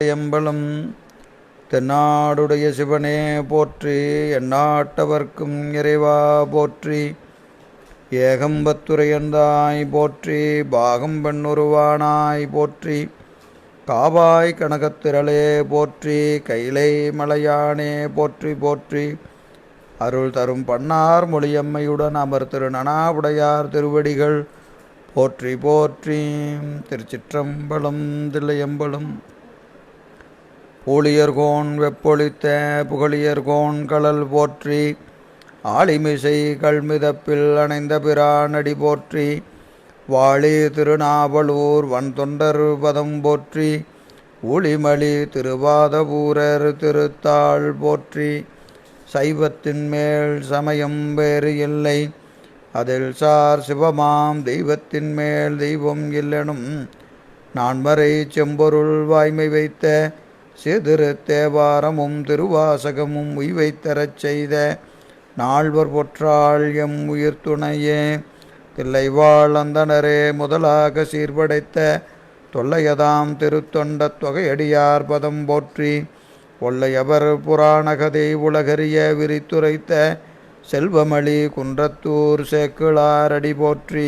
Emblem தென்னாடுடைய சிவனே போற்றி, எந்நாட்டவர்க்கும் இறைவா போற்றி. ஏகம்பத்துரையந்தாய் போற்றி, பாகம் பெண்ணுருவானாய் போற்றி. காவாய் கனகத்திரளே போற்றி, கைலை மலையானே போற்றி போற்றி. அருள் தரும் பன்னார் மொழியம்மையுடன் அமர் திருநனாவுடையார் திருவடிகள் போற்றி போற்றி. திருச்சிற்றம்பலம். தில்லையம்பலம். பூழியர்கோன் வெப்பொழித்த புகழியர்கோன் கழல் போற்றி. ஆளிமிசை கல்மிதப்பில் அணைந்த பிரானடி போற்றி. வாழி திருநாவலூர் வன்தொண்டர் பதம் போற்றி. ஊழிமலி திருவாதபூரர் திருத்தாள் போற்றி. சைவத்தின் மேல் சமயம் வேறு இல்லை, அதில் சார் சிவமாம் தெய்வத்தின் மேல் தெய்வம் இல்லெனும் நான்மறை செம்பொருள் வாய்மை வைத்த சிதிரு தேவாரமும் திருவாசகமும் உய்வைத்தரச் செய்த நால்வர் பொற்றாள் எம் உயிர் துணையே. தில்லைவாழ் அந்தனரே முதலாக சீர்படைத்த தொல்லையதாம் திருத்தொண்ட தொகையடியார் பதம் போற்றி. ஒல்லையவர் புராணகதை உலகறிய விரித்துரைத்த செல்வமளி குன்றத்தூர் சேக்கிழாரடி போற்றி.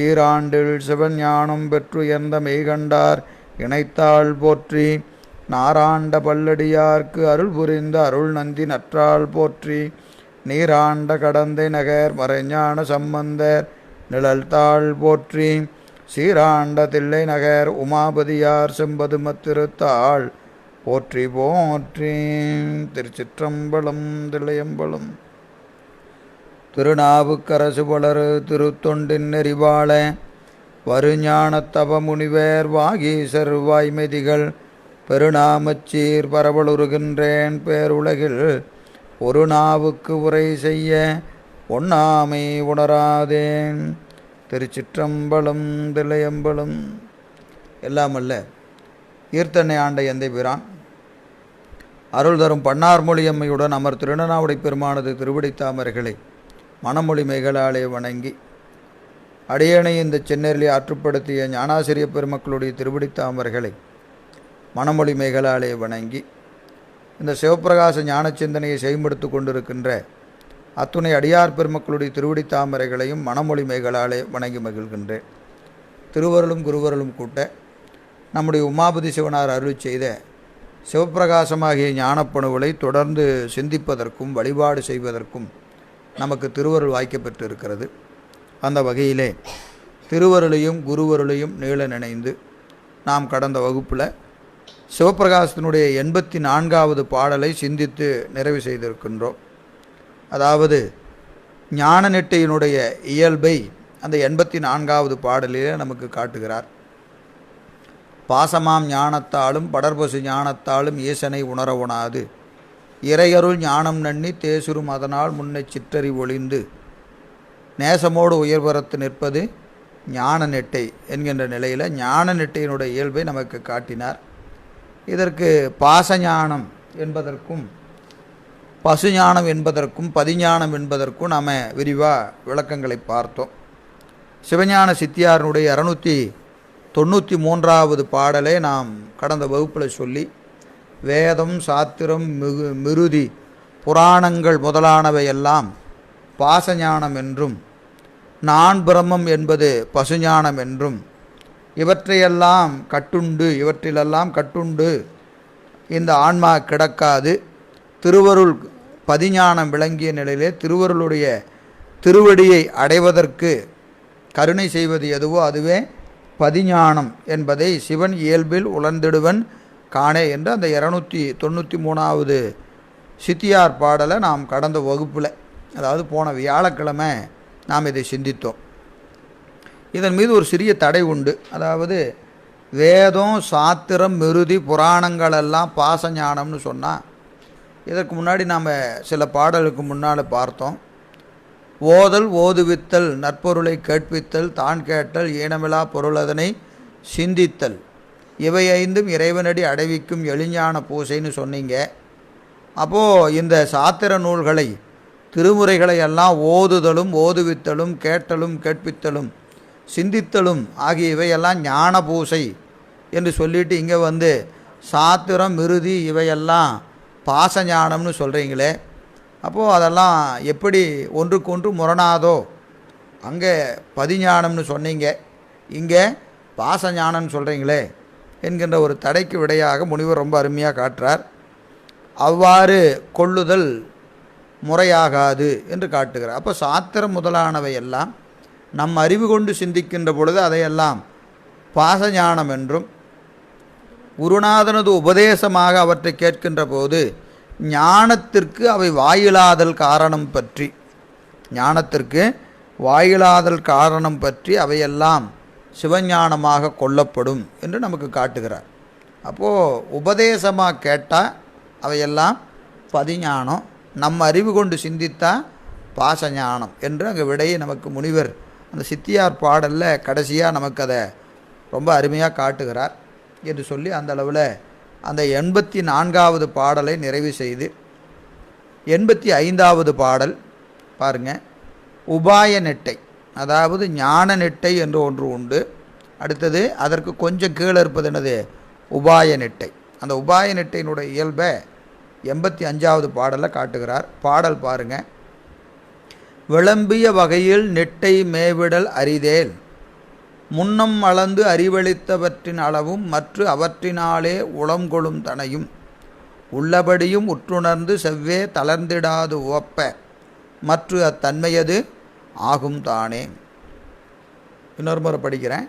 ஈராண்டில் சிவஞானம் பெற்றுயர்ந்த மெய்கண்டார் இணைத்தாள் போற்றி. நாராண்ட பல்லடியார்க்கு அருள் புரிந்த அருள் நந்தி நற்றாள் போற்றி. நீராண்ட கடந்தை நகர் மறைஞான சம்பந்தர் நிழல்தாள் போற்றி. சீராண்ட தில்லை நகர் உமாபதியார் செம்பதுமத்திருத்தாள் போற்றி போற்றி. திருச்சிற்றம்பலம். தில்லையம்பலம். திருநாவுக்கரசு வளரு திருத்தொண்டின் நெறிவாள வருஞானத்தவ முனிவர் வாகீசர் வாய்மெதிகள் பெருநாமச்சீர் பரவலுருகின்றேன் பேருலகில் ஒரு நாவுக்கு உரை செய்ய ஒண்ணாமை உணராதேன். திருச்சிற்றம்பலம். தில்லையம்பலம். எல்லாமல்ல ஈர்த்தன்னை ஆண்ட எந்தை பிரான் அருள் தரும் பன்னார்மொழியம்மையுடன் அமர் திருநனாவுடை பெருமானது திருவடித்தாமர்களை மணமொழி மேகலாலே வணங்கி அடியேனை இந்த சென்னேரிலே ஆற்றுப்படுத்திய ஞானாசிரிய பெருமக்களுடைய திருவடித்தாமர்களை மணமொழி மேகலாலே வணங்கி இந்த சிவப்பிரகாச ஞான சிந்தனையை செயல்படுத்தி கொண்டிருக்கின்ற அத்துணை அடியார் பெருமக்களுடைய திருவடித்தாமரைகளையும் மணமொழி மேகலாலே வணங்கி மகிழ்கின்றேன். திருவருளும் குருவருளும் கூட்ட நம்முடைய உமாபதி சிவனார் அருள் செய்த சிவப்பிரகாசமாகிய ஞானப்பணுகளை தொடர்ந்து சிந்திப்பதற்கும் வழிபாடு செய்வதற்கும் நமக்கு திருவருள் வாய்க்கப்பெற்று இருக்கிறது. அந்த வகையிலே திருவருளையும் குருவருளையும் நீள நினைந்து நாம் கடந்த வகுப்பில் சிவப்பிரகாசத்தினுடைய 84வது பாடலை சிந்தித்து நிறைவு செய்திருக்கின்றோம். அதாவது ஞான நெட்டையினுடைய இயல்பை அந்த 84வது பாடலிலே நமக்கு காட்டுகிறார். பாசமாம் ஞானத்தாலும் படர்பசு ஞானத்தாலும் ஈசனை உணர உணாது இறையருள் ஞானம் நன்னி தேசுரும் அதனால் முன்னை சிற்றறி ஒளிந்து நேசமோடு உயர்வரத்து நிற்பது ஞான நெட்டை என்கின்ற நிலையில் ஞான நெட்டையினுடைய இயல்பை நமக்கு காட்டினார். இதற்கு பாசஞானம் என்பதற்கும் பசுஞானம் என்பதற்கும் பதிஞானம் என்பதற்கும் நாம் விரிவாக விளக்கங்களை பார்த்தோம். சிவஞான சித்தியாரனுடைய 693வது பாடலை நாம் கடந்த வகுப்பில் சொல்லி வேதம் சாத்திரம் மிருதி புராணங்கள் முதலானவையெல்லாம் பாசஞானம் என்றும் நான் பிரம்மம் என்பது பசுஞானம் என்றும் இவற்றையெல்லாம் இவற்றிலெல்லாம் கட்டுண்டு இந்த ஆன்மா கிடக்காது திருவருள் பதிஞானம் விளங்கிய நிலையிலே திருவருளுடைய திருவடியை அடைவதற்கு கருணை செய்வது எதுவோ அதுவே பதிஞானம் என்பதை சிவன் இயல்பில் உணர்ந்திடுவன் காணே என்று அந்த 293வது சித்தியார் பாடலை நாம் கடந்த வகுப்பில், அதாவது போன வியாழக்கிழமை நாம் இதை சிந்தித்தோம். இதன் மீது ஒரு சிறிய தடை உண்டு. அதாவது வேதம் சாத்திரம் மிருதி புராணங்களெல்லாம் பாசஞானம்னு சொன்னால் இதற்கு முன்னாடி நாம் சில பாடலுக்கு முன்னால் பார்த்தோம். ஓதல் ஓதுவித்தல் நற்பொருளை கேட்பித்தல் தான் கேட்டல் ஈனமிலா பொருளதனை சிந்தித்தல் இவை 5ம் இறைவனடி அடைவிக்கும் எளிஞான பூசைன்னு சொன்னீங்க. அப்போது இந்த சாத்திர நூல்களை திருமுறைகளை எல்லாம் ஓதுதலும் ஓதுவித்தலும் கேட்டலும் கேட்பித்தலும் சிந்தித்தலும் ஆகிய இவையெல்லாம் ஞான பூசை என்று சொல்லிட்டு இங்கே வந்து சாத்திரம் மிருதி இவையெல்லாம் பாசஞானம்னு சொல்கிறீங்களே, அப்போது அதெல்லாம் எப்படி ஒன்றுக்கொன்று முரணாதோ? அங்கே பதிஞானம்னு சொன்னீங்க, இங்கே பாசஞானம்னு சொல்கிறீங்களே என்கின்ற ஒரு தடைக்கு விடையாக முனிவர் ரொம்ப அருமையாக காட்டுறார். அவ்வாறு கொள்ளுதல் முறையாகாது என்று காட்டுகிறார். அப்போ சாத்திரம் முதலானவை எல்லாம் நம் அறிவு கொண்டு சிந்திக்கின்ற பொழுது அதையெல்லாம் பாசஞானம் என்றும், குருநாதனது உபதேசமாக அவற்றை கேட்கின்ற போது ஞானத்திற்கு அவை வாயிலாதல் காரணம் பற்றி, ஞானத்திற்கு வாயிலாதல் காரணம் பற்றி அவையெல்லாம் சிவஞானமாக கொள்ளப்படும் என்று நமக்கு காட்டுகிறார். அப்போது உபதேசமாக கேட்டால் அவையெல்லாம் பதிஞானம், நம்ம அறிவு கொண்டு சிந்தித்தா பாசஞானம் என்று அங்கே விடையை நமக்கு முனிவர் அந்த சித்தியார் பாடலில் கடைசியாக நமக்கு அதை ரொம்ப அருமையாக காட்டுகிறார் என்று சொல்லி அந்த அளவில் அந்த 84வது பாடலை நிறைவு செய்து 85வது பாடல் பாருங்கள். உபாய நெட்டை, அதாவது ஞான நெட்டை என்று ஒன்று உண்டு. அடுத்தது அதற்கு கொஞ்சம் கீழே இருப்பது என்னது? உபாய நெட்டை. அந்த உபாய நெட்டையினுடைய இயல்பை 85வது பாடலில் காட்டுகிறார். பாடல் பாருங்கள். விளம்பிய வகையில் நெட்டை மேவிடல் அரிதேல், முன்னம் அளந்து அறிவளித்தவற்றின் அளவும் மற்ற அவற்றினாலே உளங்கொளும் தனையும், உள்ளபடியும் உற்றுணர்ந்து செவ்வே தளர்ந்திடாது உவப்ப மற்ற அத்தன்மையது ஆகும் தானே. இன்னொரு முறை படிக்கிறேன்.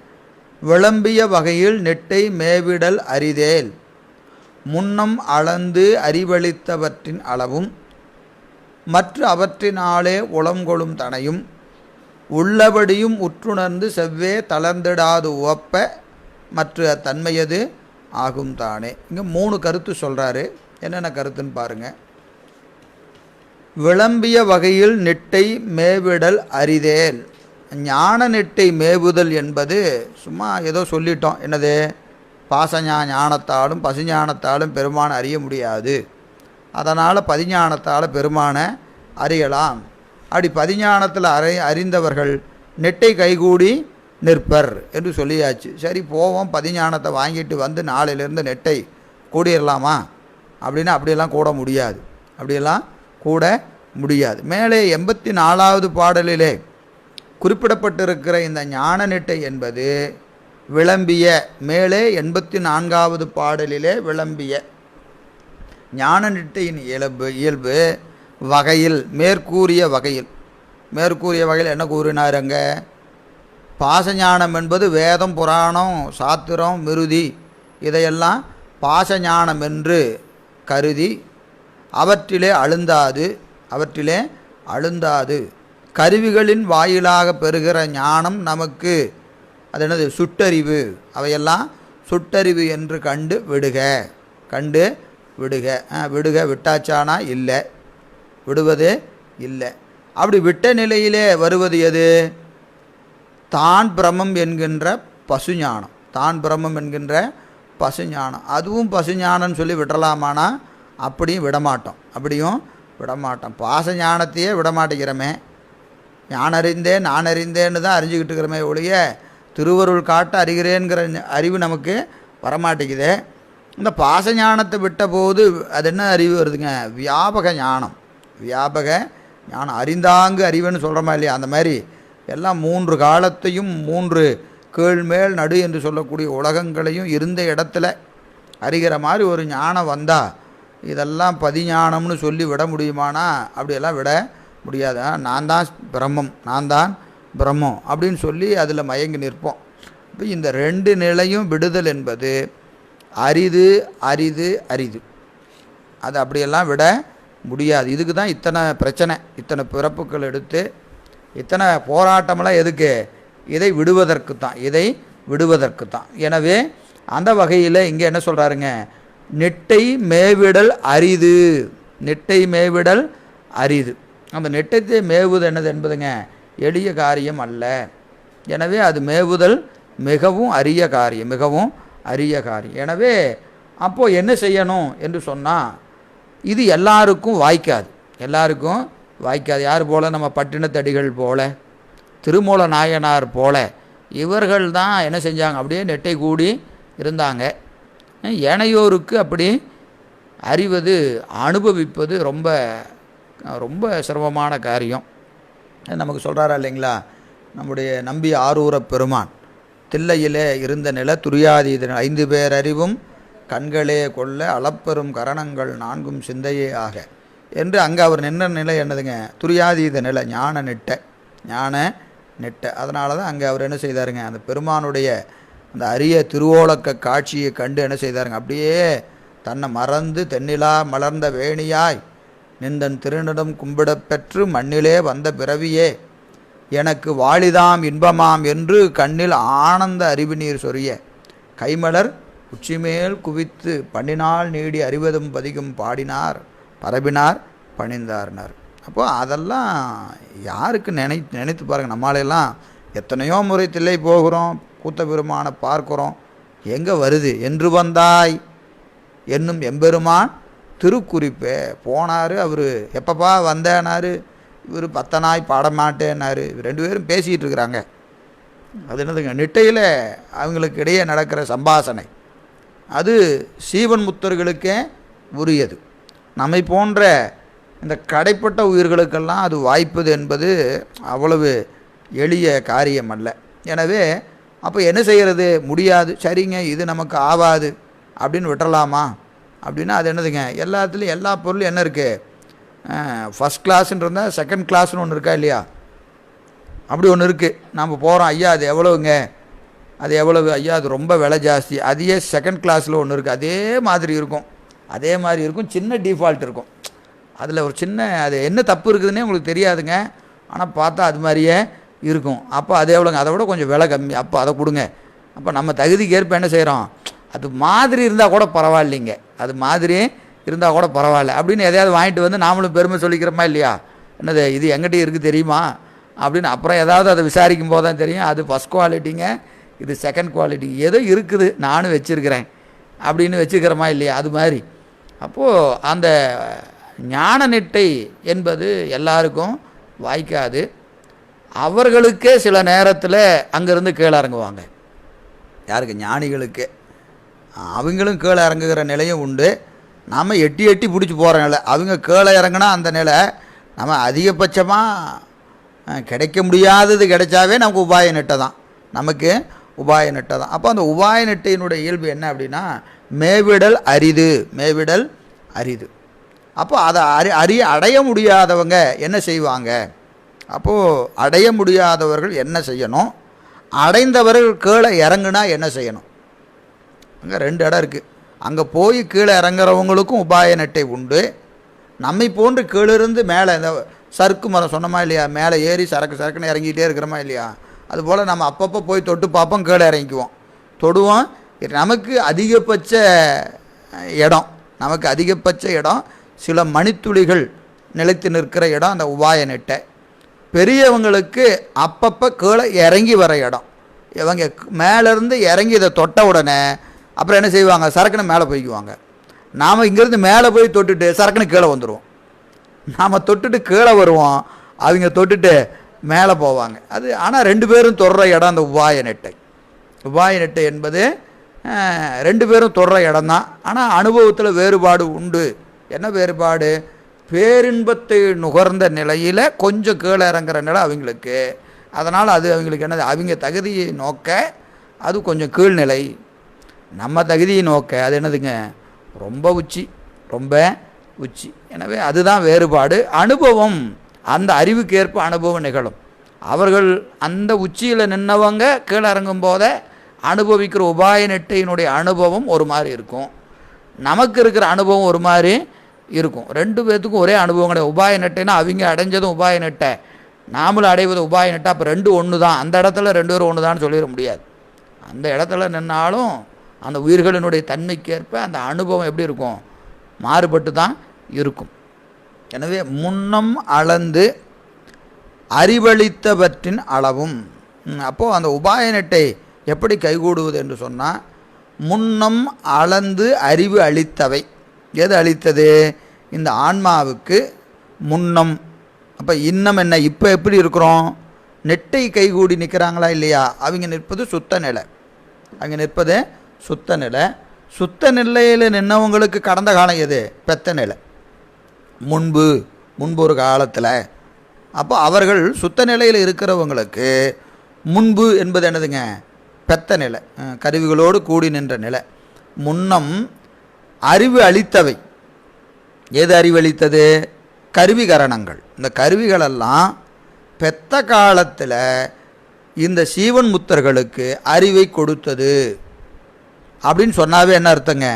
விளம்பிய வகையில் நெட்டை மேவிடல் அரிதேல், முன்னம் அளந்து அறிவளித்தவற்றின் அளவும் மற்ற அவற்றினாலே உளங்கொளும் தனையும், உள்ளபடியும் உற்றுணர்ந்து செவ்வே தளர்ந்திடாது உவப்ப மற்ற தன்மையது ஆகும் தானே. இங்கே 3 கருத்து சொல்கிறாரு. என்னென்ன கருத்துன்னு பாருங்கள். விளம்பிய வகையில் நெட்டை மேவிடல் அரிதேல், ஞான நெட்டை மேவுதல் என்பது சும்மா ஏதோ சொல்லிட்டோம். என்னது? ஞானத்தாலும் பசுஞானத்தாலும் பெருமானை அறிய முடியாது, அதனால் பதிஞானத்தால் பெருமானை அறியலாம். அப்படி பதிஞானத்தில் அறிந்தவர்கள் நெட்டை கைகூடி நிற்பர் என்று சொல்லியாச்சு. சரி போவோம், பதிஞானத்தை வாங்கிட்டு வந்து நாளையிலேருந்து நெட்டை கூடிடலாமா அப்படின்னா அப்படியெல்லாம் கூட முடியாது, அப்படியெல்லாம் கூட முடியாது. மேலே 84வது பாடலிலே குறிப்பிடப்பட்டிருக்கிற இந்த ஞான நெட்டை என்பது விளம்பிய, மேலே 84வது பாடலிலே விளம்பிய ஞான நெட்டையின் இயல்பு வகையில், மேற்கூறிய வகையில் என்ன கூறினார் அங்கே? பாசஞானம் என்பது வேதம், புராணம், சாத்திரம், மிருதி இதையெல்லாம் பாசஞானம் என்று கருதி அவற்றிலே அழுந்தாது கருவிகளின் வாயிலாக பெறுகிற ஞானம் நமக்கு அது என்னது? சுட்டறிவு. அவையெல்லாம் சுட்டறிவு என்று கண்டு விடுக விட்டாச்சானா இல்லை, விடுவது இல்லை. அப்படி விட்ட நிலையிலே வருவது எது? தான் பிரமம் என்கின்ற பசுஞானம். அதுவும் பசுஞானம்னு சொல்லி விடலாமானா அப்படியும் விடமாட்டோம். பாசஞானத்தையே விடமாட்டேங்கிறோமே. நான் அறிந்தேன்னு தான் அறிஞ்சிக்கிட்டு இருக்கிறோமே ஒழிய திருவருள் காட்ட அறிகிறேங்கிற அறிவு நமக்கு வரமாட்டேங்குதே. இந்த பாசஞானத்தை விட்ட போது அது என்ன அறிவு வருதுங்க? வியாபக ஞானம். அறிந்தாங்கு அறிவுன்னு சொல்கிறோமா இல்லையா? அந்த மாதிரி எல்லாம் 3 காலத்தையும் 3 கீழ்மேல் நடு என்று சொல்லக்கூடிய உலகங்களையும் இருந்த இடத்துல அறிகிற மாதிரி ஒரு ஞானம் வந்தால் இதெல்லாம் பதிஞானம்னு சொல்லி விட முடியுமானா அப்படியெல்லாம் விட முடியாது. நான் தான் பிரம்மம் அப்படின்னு சொல்லி அதில் மயங்கி நிற்போம். இப்போ இந்த 2 நிலையும் விடுதல் என்பது அரிது. அது அப்படியெல்லாம் விட முடியாது. இதுக்கு தான் இத்தனை பிரச்சனை, இத்தனை பிறப்புகள் எடுத்து இத்தனை போராட்டமெல்லாம் எதுக்கு? இதை விடுவதற்கு தான். எனவே அந்த வகையில் இங்கே என்ன சொல்கிறாருங்க? நெட்டை மேவிடல் அரிது. அந்த நெட்டத்தை மேவுது என்னது என்பதுங்க எளிய காரியம் அல்ல. எனவே அது மேவுதல் மிகவும் அரிய காரியம். எனவே அப்போது என்ன செய்யணும் என்று சொன்னால், இது எல்லாருக்கும் வாய்க்காது. யார் போல? நம்ம பட்டினத்தடிகள் போல, திருமூல நாயனார் போல இவர்கள் தான் என்ன செஞ்சாங்க? அப்படியே நெட்டை கூடி இருந்தாங்க. ஏனையோருக்கு அப்படி அறிவது அனுபவிப்பது ரொம்ப ரொம்ப சிரமமான காரியம். நமக்கு சொல்கிறாரா இல்லைங்களா, நம்முடைய நம்பி ஆரூர பெருமான் தில்லையிலே இருந்த நில துரியாதீத 5 பேர் அறிவும் கண்களே கொள்ள அளப்பெரும் கரணங்கள் 4 சிந்தையே ஆக என்று அங்கே அவர் நின்ற நிலை என்னதுங்க, துரியாதீத நிலை, ஞான நெட்ட. அதனால தான் அங்கே அவர் என்ன செய்தாருங்க, அந்த பெருமானுடைய அந்த அரிய திருவோலக்க காட்சியை கண்டு என்ன செய்தாருங்க, அப்படியே தன்னை மறந்து தென்னிலா மலர்ந்த வேணியாய் நின்றன் திருநிடம் கும்பிடப் பெற்று மண்ணிலே வந்த பிறவியே எனக்கு வாழிதாம் இன்பமாம் என்று கண்ணில் ஆனந்த அறிவு நீர் சொரிய கைமலர் உச்சிமேல் குவித்து பண்ணினால் நீடி அறிவதும் பதிகும் பாடினார் பரபினார் பணிந்தார்னார். அப்போது அதெல்லாம் யாருக்கு நினைத்து பாருங்கள். நம்மளாலெல்லாம் எத்தனையோ முறை தில்லை போகிறோம், கூத்த பெருமானை பார்க்குறோம், எங்கே வருது என்று வந்தாய் என்னும் எம்பெருமான் திருக்குறிப்பே போனார். அவர் எப்பப்பா வந்தேனார், இவர் பத்தனாய் பாட மாட்டேன்னாரு. 2 பேரும் பேசிகிட்டு இருக்கிறாங்க. அது என்னதுங்க, நிட்டையில் அவங்களுக்கு இடையே நடக்கிற சம்பாசனை அது சீவன் முத்தர்களுக்கே உரியது. நம்மை போன்ற இந்த கடைப்பட்ட உயிர்களுக்கெல்லாம் அது வாய்ப்பது என்பது அவ்வளவு எளிய காரியம் அல்ல. எனவே அப்போ என்ன செய்கிறது, முடியாது, சரிங்க இது நமக்கு ஆகாது அப்படின்னு விட்டுறலாமா அப்படின்னா அது என்னதுங்க, எல்லாத்துலேயும் எல்லா பொருளும் என்ன இருக்குது, ஃபஸ்ட் கிளாஸ்ன்னு இருந்தால் செகண்ட் கிளாஸ்னு ஒன்று இருக்கா இல்லையா, அப்படி ஒன்று இருக்குது. நம்ம போகிறோம், ஐயா அது எவ்வளவுங்க, அது எவ்வளவு ஐயா, அது ரொம்ப விலை ஜாஸ்தி, அதையே செகண்ட் கிளாஸில் ஒன்று இருக்குது, அதே மாதிரி இருக்கும், சின்ன டிஃபால்ட் இருக்கும். அதில் ஒரு சின்ன, அது என்ன தப்பு இருக்குதுன்னே உங்களுக்கு தெரியாதுங்க, ஆனால் பார்த்தா அது மாதிரியே இருக்கும். அப்போ அது எவ்வளோங்க, அதை விட கொஞ்சம் விலை கம்மி, அப்போ அதை கொடுங்க. அப்போ நம்ம தகுதிக்கு ஏற்ப என்ன செய்கிறோம், அது மாதிரி இருந்தால் கூட பரவாயில்லைங்க, அது மாதிரி இருந்தால் கூட பரவாயில்ல அப்படின்னு எதையாவது வாங்கிட்டு வந்து நாமளும் பெருமை சொல்லிக்கிறோமா இல்லையா, என்னது இது எங்கிட்ட இருக்குது தெரியுமா அப்படின்னு. அப்புறம் ஏதாவது அதை விசாரிக்கும் போது தான் தெரியும் அது ஃபஸ்ட் குவாலிட்டிங்க, இது செகண்ட் குவாலிட்டி, ஏதோ இருக்குது நானும் வச்சுருக்கிறேன் அப்படின்னு வச்சுக்கிறோமா இல்லையா, அது மாதிரி. அப்போது அந்த ஞான நிட்டை என்பது எல்லாருக்கும் வாய்க்காது. அவர்களுக்கே சில நேரத்தில் அங்கேருந்து கீழே இறங்குவாங்க. யாருக்கு, ஞானிகளுக்கு. அவங்களும் கீழே இறங்குகிற நிலையும் உண்டு. நம்ம எட்டி பிடிச்சி போகிற நிலை, அவங்க கீழே இறங்குனா அந்த நிலை நம்ம அதிகபட்சமாக கிடைக்க முடியாதது கிடைச்சாவே நமக்கு உபாய நெட்டை தான், நமக்கு உபாய நெட்டை தான். அப்போ அந்த உபாய நெட்டையினுடைய இயல்பு என்ன அப்படின்னா மேவிடல் அரிது. அப்போ அதை அடைய முடியாதவங்க என்ன செய்வாங்க, அப்போது அடைய முடியாதவர்கள் என்ன செய்யணும், அடைந்தவர்கள் கீழே இறங்குனா என்ன செய்யணும். அங்கே 2 இடம் இருக்குது. அங்கே போய் கீழே இறங்குறவங்களுக்கும் உபாய நெட்டை உண்டு. நம்மை போன்று கீழிருந்து மேலே இந்த சறுக்கு மரம் சொன்னமா இல்லையா, மேலே ஏறி சரக்குன்னு இறங்கிட்டே இருக்கிறோமா இல்லையா, அதுபோல் நம்ம அப்பப்போ போய் தொட்டு பார்ப்போம், கீழே இறங்கிக்குவோம், தொடுவோம். நமக்கு அதிகபட்ச இடம் சில மணித்துளிகள் நிலைத்து நிற்கிற இடம் அந்த உபாய நெட்டை. பெரியவங்களுக்கு அப்பப்போ கீழே இறங்கி வர இடம். இவங்க மேலேருந்து இறங்கி இதை தொட்ட உடனே அப்புறம் என்ன செய்வாங்க, சரக்குன்னு மேலே போய்க்குவாங்க. நாம் இங்கேருந்து மேலே போய் தொட்டுட்டு சரக்குன்னு கீழே வந்துடுவோம். நாம் தொட்டுட்டு கீழே வருவோம், அவங்க தொட்டுட்டு மேலே போவாங்க. அது ஆனால் 2 பேரும் தொடுற இடம் அந்த உபாய நெட்டை என்பது 2 பேரும் தொடுற இடம் தான். ஆனால் அனுபவத்தில் வேறுபாடு உண்டு. என்ன வேறுபாடு, பேரின்பத்தை நுகர்ந்த நிலையில் கொஞ்சம் கீழே இறங்குற நிலை அவங்களுக்கு. அதனால் அது அவங்களுக்கு என்னது, அவங்க தகுதியை நோக்க அது கொஞ்சம் கீழ்நிலை, நம்ம தகுதியை நோக்க அது என்னதுங்க ரொம்ப உச்சி. எனவே அதுதான் வேறுபாடு. அனுபவம், அந்த அறிவுக்கு ஏற்ப அனுபவம் நிகழும். அவர்கள் அந்த உச்சியில் நின்னவங்க கீழே இறங்கும் போதே அனுபவிக்கிற உபாய நெட்டையினுடைய அனுபவம் ஒரு மாதிரி இருக்கும், நமக்கு இருக்கிற அனுபவம் ஒரு மாதிரி இருக்கும். 2 பேர்த்துக்கும் ஒரே அனுபவம் கிடையாது. உபாய நெட்டைன்னா அவங்க அடைஞ்சதும் உபாய நெட்டை, நாமளும் அடைவது உபாய நெட்டை. அப்போ 2 ஒன்று தான். அந்த இடத்துல 2 பேரும் ஒன்று தான் சொல்லிட முடியாது. அந்த இடத்துல நின்னாலும் அந்த உயிர்களினுடைய தன்மைக்கேற்ப அந்த அனுபவம் எப்படி இருக்கும், மாறுபட்டு தான் இருக்கும். எனவே முன்னம் அளந்து அறிவளித்தவற்றின் அளவும். அப்போது அந்த உபாய நெட்டை எப்படி கைகூடுவது என்று சொன்னால், முன்னம் அளந்து அறிவு அளித்தவை. எது அளித்தது, இந்த ஆன்மாவுக்கு முன்னம். அப்போ இன்னம் என்ன, இப்போ எப்படி இருக்கிறோம், நெட்டை கைகூடி நிற்கிறாங்களா இல்லையா, அவங்க நிற்பது சுத்த நிலை. சுத்த நிலையில் நின்னவங்களுக்கு கடந்த காலம் எது? பெத்த நிலை. முன்பு ஒரு காலத்தில். அப்போ அவர்கள் சுத்த நிலையில் இருக்கிறவங்களுக்கு முன்பு என்பது என்னதுங்க? பெத்த நிலை, கருவிகளோடு கூடி நின்ற நிலை. முன்னம் அறிவு அளித்தவை. எது அறிவு அளித்தது? கருவிகரணங்கள். இந்த கருவிகளெல்லாம் பெத்த காலத்தில் இந்த சீவன் முத்தர்களுக்கு அறிவை கொடுத்தது அப்படின்னு சொன்னாவே என்ன அர்த்தங்க?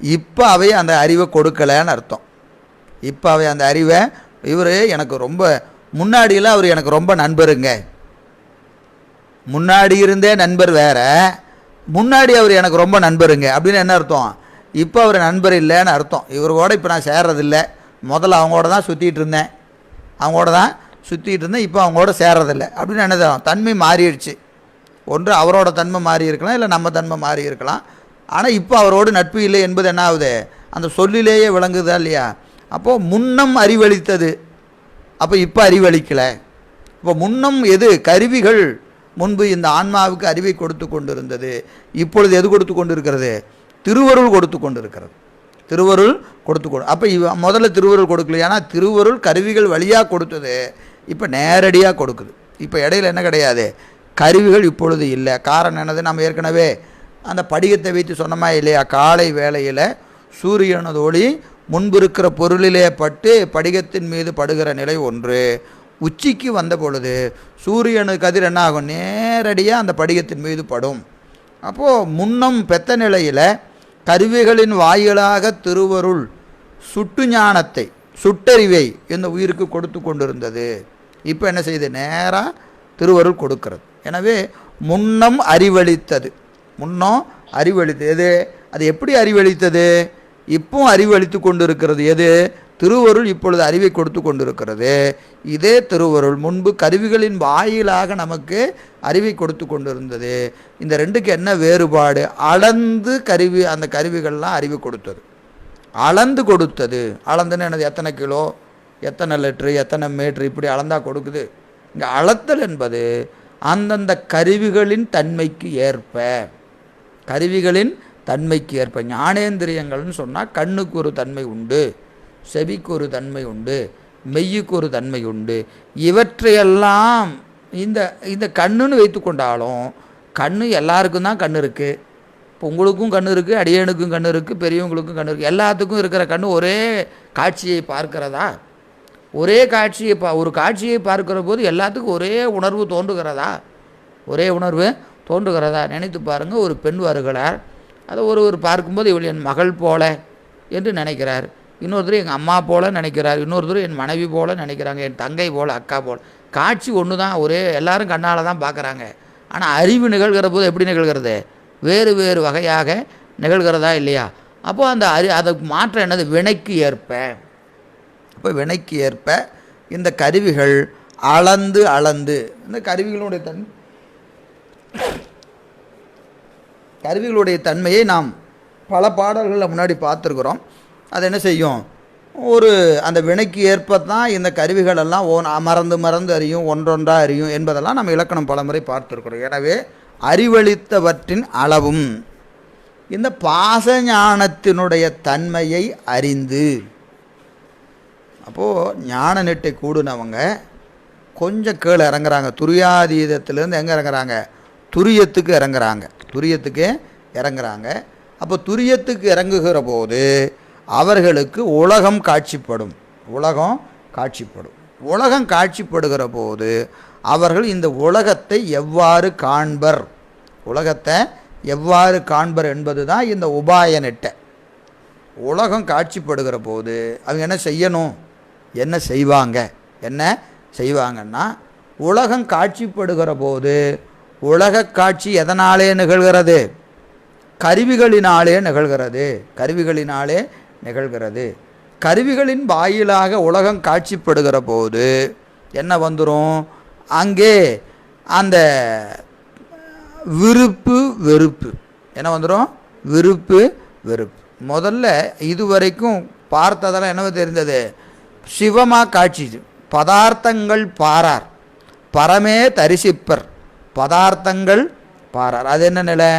இப்போ அவை அந்த அறிவை கொடுக்கலன்னு அர்த்தம். இப்போ அவை அந்த அறிவை, இவர் எனக்கு ரொம்ப முன்னாடியெல்லாம் அவர் எனக்கு ரொம்ப நண்பருங்க, முன்னாடி இருந்தே நண்பர் வேற, முன்னாடி அவர் எனக்கு ரொம்ப நண்பருங்க அப்படின்னு என்ன அர்த்தம்? இப்போ அவர் நண்பர் இல்லைன்னு அர்த்தம். இவரோட இப்போ நான் சேர்றதில்லை. முதல்ல அவங்களோட தான் சுற்றிட்டு இருந்தேன், இப்போ அவங்களோட சேர்றதில்லை அப்படின்னு என்னது? தன்மை மாறிடுச்சு. ஒன்று அவரோட தன்மை மாறி இருக்கலாம், இல்லை நம்ம தன்மை மாறி இருக்கலாம். ஆனால் இப்போ அவரோடு நட்பு இல்லை என்பது என்ன ஆகுது? அந்த சொல்லிலேயே விளங்குதா இல்லையா? அப்போது முன்னம் அறிவளித்தது, அப்போ இப்போ அறிவளிக்கலை. இப்போ முன்னம் எது? கருவிகள் முன்பு இந்த ஆன்மாவுக்கு அறிவை கொடுத்து கொண்டு இருந்தது. இப்பொழுது எது கொடுத்து கொண்டு இருக்கிறது? திருவருள் கொடுத்து கொண்டு இருக்கிறது. திருவருள் கொடுத்து அப்போ முதல்ல திருவருள் கொடுக்கல. ஏன்னா திருவருள் கருவிகள் வழியாக கொடுத்தது, இப்போ நேரடியாக கொடுக்குது. இப்போ இடையில என்ன கிடையாது? கருவிகள் இப்பொழுது இல்லை. காரணம் என்னது? நம்ம ஏற்கனவே அந்த படிகத்தை வைத்து சொன்னமா இல்லையா? காலை வேளையில் சூரியனது ஒளி முன்பு இருக்கிற பொருளிலே பட்டு படிகத்தின் மீது படுகிற நிலை ஒன்று. உச்சிக்கு வந்த பொழுது சூரியனு கதிர் என்ன ஆகும்? நேரடியாக அந்த படிகத்தின் மீது படும். அப்போது முன்னம் பெத்த நிலையில் கருவிகளின் வாயிலாக திருவருள் சுட்டு ஞானத்தை, சுட்டறிவை இந்த உயிருக்கு கொடுத்து கொண்டிருந்தது. இப்போ என்ன செய்யுது? நேராக திருவருள் கொடுக்கிறது. எனவே முன்னம் அறிவளித்தது, முன்னம் அறிவளித்தது எது? அது எப்படி அறிவளித்தது? இப்போ அறிவளித்து கொண்டு இருக்கிறது எது? திருவருள் இப்பொழுது அறிவை கொடுத்து கொண்டிருக்கிறது. இதே திருவருள் முன்பு கருவிகளின் வாயிலாக நமக்கு அறிவை கொடுத்து கொண்டிருந்தது. இந்த ரெண்டுக்கு என்ன வேறுபாடு? அளந்து கருவி, அந்த கருவிகள்லாம் அறிவு கொடுத்தது, அளந்து கொடுத்தது. அளந்துன்னு என்னது? எத்தனை கிலோ, எத்தனை லிட்ரு, எத்தனை மீட்ரு, இப்படி அளந்தா கொடுக்குது. இங்கே அளத்தல் என்பது அந்தந்த கருவிகளின் தன்மைக்கு ஏற்ப, கருவிகளின் தன்மைக்கு ஏற்ப. ஞானேந்திரியங்கள்னு சொன்னால் கண்ணுக்கு ஒரு தன்மை உண்டு, செவிக்கு ஒரு தன்மை உண்டு, மெய்யுக்கு ஒரு தன்மை உண்டு. இவற்றையெல்லாம் இந்த இந்த கண்ணுன்னு வைத்து கொண்டாலும், கண்ணு எல்லாருக்கும் தான் கண் இருக்குது. இப்போ உங்களுக்கும் கண் இருக்குது, அடியனுக்கும் கண் இருக்குது, பெரியவங்களுக்கும் கண் இருக்குது. எல்லாத்துக்கும் இருக்கிற கண் ஒரே காட்சியை பார்க்கிறதா? ஒரே காட்சியை ஒரு காட்சியை பார்க்கிற போது எல்லாத்துக்கும் ஒரே உணர்வு தோன்றுகிறதா? ஒரே உணர்வு தோன்றுகிறதா? நினைத்து பாருங்கள். ஒரு பெண் வருகிறார், அதை ஒருவர் பார்க்கும்போது இவள் என் மகள் போல என்று நினைக்கிறார். இன்னொருத்தர் எங்கள் அம்மா போல நினைக்கிறார். இன்னொருத்தர் என் மனைவி போல நினைக்கிறாங்க, என் தங்கை போல், அக்கா போல். காட்சி ஒன்று தான், ஒரே எல்லாரும் கண்ணால் தான் பார்க்குறாங்க. ஆனால் அறிவு நிகழ்கிற போது எப்படி நிகழ்கிறது? வேறு வேறு வகையாக நிகழ்கிறதா இல்லையா? அப்போது அந்த அதுக்கு மாற்றம் என்னது? வினைக்கு ஏற்ப. இப்போ வினைக்கு ஏற்ப இந்த கருவிகள் அளந்து அளந்து, இந்த கருவிகளுடைய தன்மையை நாம் பல பாடல்களில் முன்னாடி பார்த்துருக்குறோம். அது என்ன செய்யும்? அந்த வினைக்கு ஏற்பத்தான் இந்த கருவிகளெல்லாம் மறந்து அறியும், ஒன்றொன்றாக அறியும் என்பதெல்லாம் நம்ம இலக்கணம் பலமுறை பார்த்துருக்குறோம். எனவே அறிவளித்தவற்றின் அளவும் இந்த பாசஞானத்தினுடைய தன்மையை அறிந்து, அப்போது ஞான நெட்டை கூடுனவங்க கொஞ்சம் கீழே இறங்குறாங்க. துரியாதீதத்திலேருந்து எங்கே இறங்குறாங்க? துரியத்துக்கு இறங்குறாங்க. அப்போ துரியத்துக்கு இறங்குகிற போது அவர்களுக்கு உலகம் காட்சிப்படும். உலகம் காட்சிப்படுகிற போது அவர்கள் இந்த உலகத்தை எவ்வாறு காண்பர் என்பது தான் இந்த உபாய நெட்டை. உலகம் காட்சிப்படுகிற போது அவங்க என்ன செய்யணும்? என்ன செய்வாங்கன்னா, உலகம் காட்சிப்படுகிற போது உலக காட்சி எதனாலே நிகழ்கிறது? கருவிகளினாலே நிகழ்கிறது. கருவிகளின் வாயிலாக உலகம் காட்சிப்படுகிற போது என்ன வந்துடும்? அங்கே அந்த விருப்பு வெறுப்பு என்ன வந்துடும்? விருப்பு வெறுப்பு. முதல்ல இதுவரைக்கும் பார்த்ததெல்லாம் என்னவோ தெரிந்தது? சிவமாக காட்சி. பதார்த்தங்கள் பாரார், பரமே தரிசிப்பர். பதார்த்தங்கள் பாரார். அது என்ன நிலை?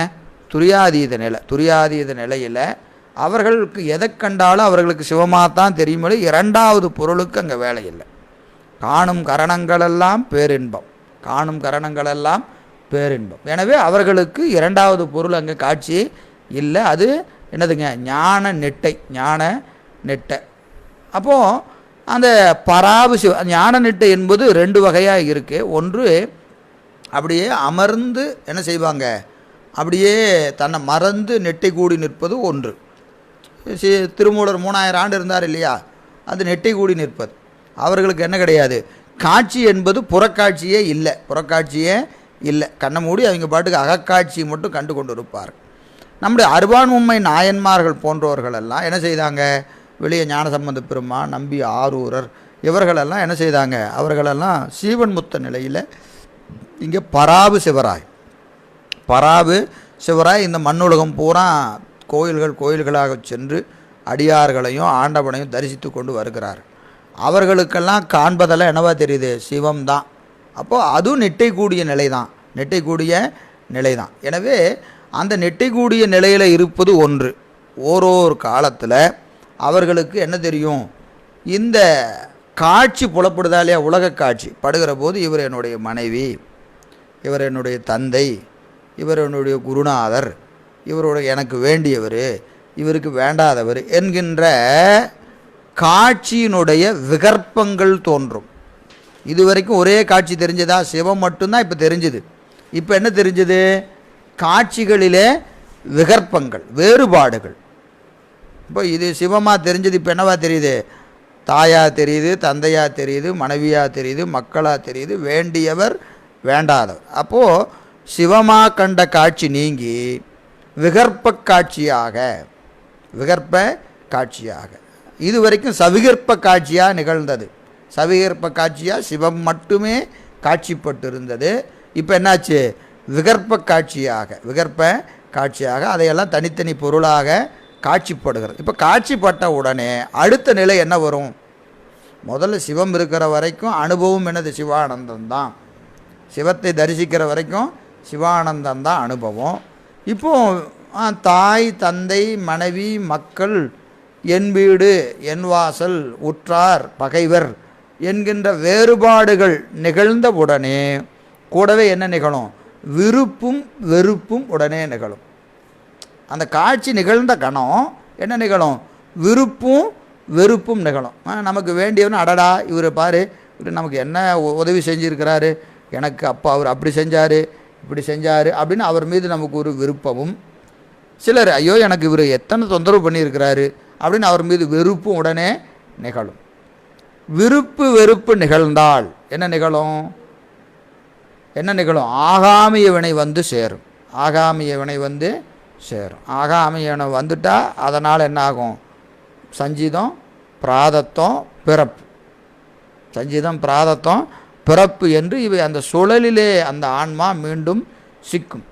துரியாதீத நிலை. துரியாதீத நிலையில் அவர்களுக்கு எதை கண்டாலும் அவர்களுக்கு சிவமாகத்தான் தெரியுமே, இரண்டாவது பொருளுக்கு அங்கே வேலை இல்லை. காணும் கரணங்களெல்லாம் பேரின்பம், காணும் கரணங்களெல்லாம் பேரின்பம். எனவே அவர்களுக்கு இரண்டாவது பொருள் அங்கே காட்சி இல்லை. அது என்னதுங்க? ஞான நெட்டை, ஞான நெட்டை. அப்போது அந்த பராபு சிவ ஞான நெட்டை என்பது ரெண்டு வகையாக இருக்குது. ஒன்று அப்படியே அமர்ந்து என்ன செய்வாங்க, அப்படியே தன்னை மறந்து நெட்டை கூடி நிற்பது ஒன்று. திருமூலர் 3000 ஆண்டு இருந்தார் இல்லையா, அது நெட்டை கூடி நிற்பது. அவர்களுக்கு என்ன கிடையாது, காட்சி என்பது புறக்காட்சியே இல்லை, புறக்காட்சியே இல்லை. கண்ணை மூடி அவங்க பாட்டுக்கு அகக்காட்சி மட்டும் கண்டு கொண்டு இருப்பார். நம்முடைய அருவான்மும்மை நாயன்மார்கள் போன்றவர்களெல்லாம் என்ன செய்தாங்க, வெளியே ஞானசம்பந்த பெருமான், நம்பி ஆரூரர், இவர்களெல்லாம் என்ன செய்தாங்க, அவர்களெல்லாம் சீவன் முத்த நிலையில் இங்கே பராபு சிவராய், பராபு சிவராய் இந்த மண்ணுலகம் பூரா கோயில்களாக சென்று அடியார்களையும் ஆண்டவனையும் தரிசித்து கொண்டு வருகிறார். அவர்களுக்கெல்லாம் காண்பதெல்லாம் என்னவா தெரியுது, சிவம்தான். அப்போது அதுவும் நெட்டை கூடிய நிலை தான், நெட்டை கூடிய நிலை தான். எனவே அந்த நெட்டை கூடிய நிலையில் இருப்பது ஒன்று. ஓரோரு காலத்தில் அவர்களுக்கு என்ன தெரியும், இந்த காட்சி புலப்படுதா இல்லையா, உலக காட்சி படுகிற போது இவர் என்னுடைய மனைவி, இவர் என்னுடைய தந்தை, இவர் என்னுடைய குருநாதர், இவருடைய எனக்கு வேண்டியவர், இவருக்கு வேண்டாதவர் என்கின்ற காட்சியினுடைய விகற்பங்கள் தோன்றும். இதுவரைக்கும் ஒரே காட்சி தெரிஞ்சதா, சிவம் மட்டும்தான் இப்போ தெரிஞ்சுது. இப்போ என்ன தெரிஞ்சது, காட்சிகளிலே விகற்பங்கள், வேறுபாடுகள். இப்போ இது சிவமாக தெரிஞ்சது, இப்போ என்னவா தெரியுது, தாயாக தெரியுது, தந்தையாக தெரியுது, மனைவியாக தெரியுது, மக்களாக தெரியுது, வேண்டியவர் வேண்டாதவர். அப்போது சிவமாக கண்ட காட்சி நீங்கி விகற்ப காட்சியாக, விகற்ப காட்சியாக, இது வரைக்கும் சவிகற்ப காட்சியாக நிகழ்ந்தது. சவிகற்ப காட்சியாக சிவம் மட்டுமே காட்சிப்பட்டு இருந்தது. இப்போ என்னாச்சு, விகற்ப காட்சியாக, விகற்ப காட்சியாக அதையெல்லாம் தனித்தனி பொருளாக காட்சிப்படுகிறது. இப்போ காட்சிப்பட்ட உடனே அடுத்த நிலை என்ன வரும், முதல்ல சிவம் இருக்கிற வரைக்கும் அனுபவம் என்னது, சிவானந்தம்தான். சிவத்தை தரிசிக்கிற வரைக்கும் சிவானந்தம்தான் அனுபவம். இப்போது தாய், தந்தை, மனைவி, மக்கள், என் வீடு, என் வாசல், உற்றார், பகைவர் என்கின்ற வேறுபாடுகள் நிகழ்ந்த உடனே கூடவே என்ன நிகழும், விருப்பும் வெறுப்பும் உடனே நிகழும். அந்த காட்சி நிகழ்ந்த கணம் என்ன நிகழும், விருப்பும் வெறுப்பும் நிகழும். நமக்கு வேண்டியவனு, அடடா இவர் பாரு, இவர் நமக்கு என்ன உதவி செஞ்சுருக்கிறாரு, எனக்கு அப்பா அவர் அப்படி செஞ்சார், இப்படி செஞ்சார் அப்படின்னு அவர் மீது நமக்கு ஒரு விருப்பமும், சிலர் ஐயோ எனக்கு இவர் எத்தனை தொந்தரவு பண்ணியிருக்கிறாரு அப்படின்னு அவர் மீது வெறுப்பும் உடனே நிகழும். விருப்பு வெறுப்பு நிகழ்ந்தால் என்ன நிகழும், என்ன நிகழும், ஆகாமிய வினை வந்து சேரும். ஆகாமிய வினை வந்து சேரும். ஆகாமிய வினை வந்துட்டால் அதனால் என்ன ஆகும், சஞ்சிதம், பிராதத்தம், பிறப்பு, சஞ்சிதம், பிராதத்தம், பிறப்பு என்று இவை அந்த சுழலிலே அந்த ஆன்மா மீண்டும் சிக்கும்.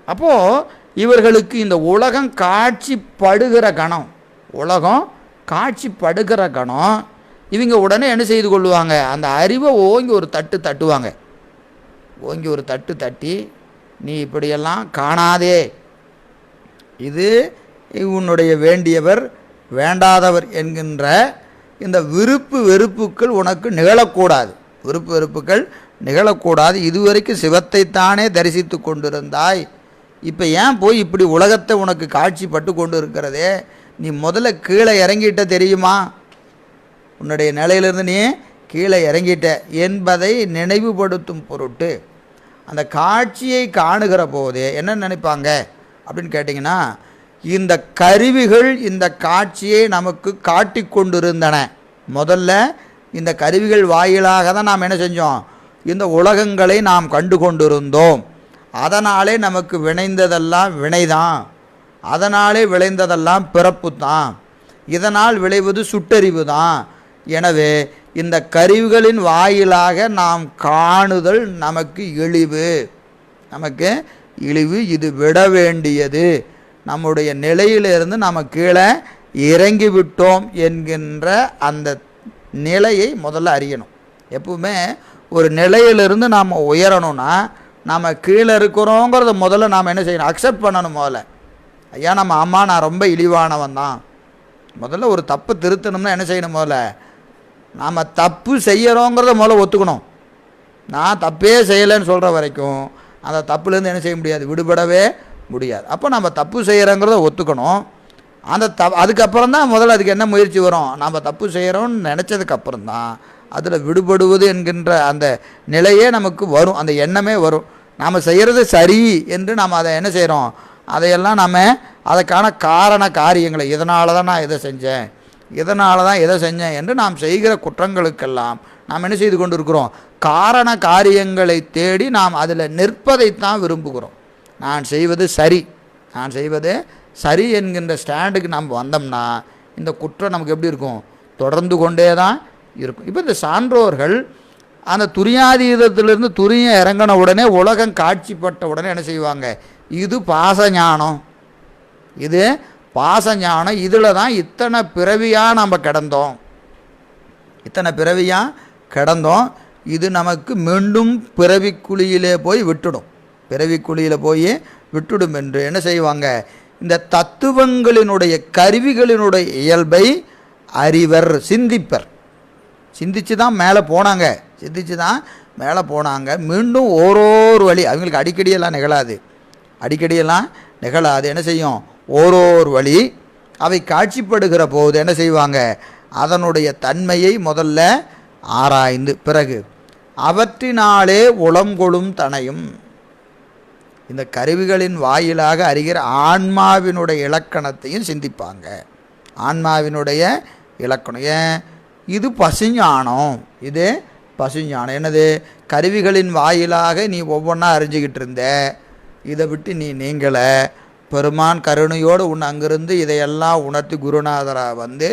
அப்போது இவர்களுக்கு இந்த உலகம் காட்சிப்படுகிற கணம், உலகம் காட்சிப்படுகிற கணம், இவங்க உடனே என்ன செய்து கொள்ளுவாங்க, அந்த அறிவை ஓங்கி ஒரு தட்டு தட்டுவாங்க. ஓங்கி ஒரு தட்டு தட்டி, நீ இப்படியெல்லாம் காணாதே, இது உன்னுடைய வேண்டியவர் வேண்டாதவர் என்கின்ற இந்த விருப்பு வெறுப்புகள் உனக்கு நிகழக்கூடாது, விருப்பு வெறுப்புகள் நிகழக்கூடாது. இதுவரைக்கும் சிவத்தைத்தானே தரிசித்து கொண்டிருந்தாய், இப்போ ஏன் போய் இப்படி உலகத்தை உனக்கு காட்சிப்பட்டு கொண்டு இருக்கிறதே, நீ முதல்ல கீழே இறங்கிட்ட தெரியுமா, உன்னுடைய நிலையிலிருந்து நீ கீழே இறங்கிட்ட என்பதை நினைவுபடுத்தும் பொருட்டு அந்த காட்சியை காணுகிற போதே என்ன நினைப்பாங்க அப்படின்னு கேட்டிங்கன்னா, இந்த கருவிகள் இந்த காட்சியை நமக்கு காட்டி கொண்டிருந்தன. முதல்ல இந்த கருவிகள் வாயிலாக தான் நாம் என்ன செஞ்சோம், இந்த உலகங்களை நாம் கண்டு கொண்டிருந்தோம். அதனாலே நமக்கு விளைந்ததெல்லாம் வினைதான், அதனாலே விளைந்ததெல்லாம் பிறப்பு தான், இதனால் விளைவது சுட்டறிவு தான். எனவே இந்த கருவிகளின் வாயிலாக நாம் காணுதல் நமக்கு இழிவு, நமக்கு இழிவு, இது விட வேண்டியது, நம்முடைய நிலையிலிருந்து நம்ம கீழே இறங்கிவிட்டோம் என்கின்ற அந்த நிலையை முதல்ல அறியணும். எப்பவுமே ஒரு நிலையிலிருந்து நாம் உயரணும்னா நாம் கீழே இருக்கிறோங்கிறத முதல்ல நாம் என்ன செய்யணும், அக்செப்ட் பண்ணணும். முதல்ல ஐயா நம்ம அம்மா நான் ரொம்ப இழிவானவன் தான். முதல்ல ஒரு தப்பு திருத்தணும்னா என்ன செய்யணும், முதல்ல நாம் தப்பு செய்கிறோங்கிறத முதல்ல ஒத்துக்கணும். நான் தப்பே செய்யலைன்னு சொல்கிற வரைக்கும் அந்த தப்புலேருந்து என்ன செய்ய முடியாது, விடுபடவே முடியாது. அப்போ நம்ம தப்பு செய்கிறோங்கிறத ஒத்துக்கணும். அந்த அதுக்கப்புறம் தான் முதல்ல அதுக்கு என்ன முயற்சி வரும், நம்ம தப்பு செய்கிறோன்னு நினச்சதுக்கப்புறம் தான் அதில் விடுபடுவது என்கின்ற அந்த நிலையே நமக்கு வரும், அந்த எண்ணமே வரும். நாம் செய்கிறது சரி என்று நாம் அதை என்ன செய்கிறோம், அதையெல்லாம் நம்ம அதுக்கான காரண காரியங்களை இதனால தான் நான் இதை செஞ்சேன், இதனால தான் இதை செஞ்சேன் என்று நாம் செய்கிற குற்றங்களுக்கெல்லாம் நாம் என்ன செய்து கொண்டு இருக்கிறோம், காரண காரியங்களை தேடி நாம் அதில் நிற்பதைத்தான் விரும்புகிறோம். நான் செய்வது சரி, நான் செய்வது சரி என்கின்ற ஸ்டாண்டுக்கு நாம் வந்தோம்னா இந்த குற்றம் நமக்கு எப்படி இருக்கும், தொடர்ந்து கொண்டே தான் இருக்கும். இப்போ இந்த சான்றோர்கள் அந்த துரியாதீதத்திலிருந்து துரியம் இறங்கின உடனே உலகம் காட்சிப்பட்ட உடனே என்ன செய்வாங்க, இது பாசஞானம், இது பாசஞானம், இதில் தான் இத்தனை பிறவியாக நம்ம கிடந்தோம், இத்தனை பிறவியாக கிடந்தோம், இது நமக்கு மீண்டும் பிறவிக்குழியிலே போய் விட்டுடும், பிறவிக்குழியில் போய் விட்டுடும் என்று என்ன செய்வாங்க, இந்த தத்துவங்களினுடைய கருவிகளினுடைய இயல்பை அறிவர், சிந்திப்பர். சிந்திச்சு தான் மேலே போனாங்க, சிந்திச்சு தான் மேலே போனாங்க. மீண்டும் ஓரோரு வழி அவங்களுக்கு அடிக்கடியெல்லாம் நிகழாது, அடிக்கடியெல்லாம் நிகழாது. என்ன செய்யும், ஓரோரு வழி அவை காட்சிப்படுகிற போது என்ன செய்வாங்க, அதனுடைய தன்மையை முதல்ல ஆராய்ந்து பிறகு அவற்றினாலே உளங்கொளும் தனையும், இந்த கருவிகளின் வாயிலாக அறிகிற ஆன்மாவினுடைய இலக்கணத்தையும் சிந்திப்பாங்க. ஆன்மாவினுடைய இலக்கணம் ஏன், இது பசுஞானம், இது பசுஞானம். என்னது, கருவிகளின் வாயிலாக நீ ஒவ்வொன்றா அறிஞ்சிக்கிட்டு இருந்த, இதை விட்டு நீ நீங்களை பெருமான் கருணையோடு உன் அங்கிருந்து இதையெல்லாம் உணர்த்தி குருநாதராக வந்து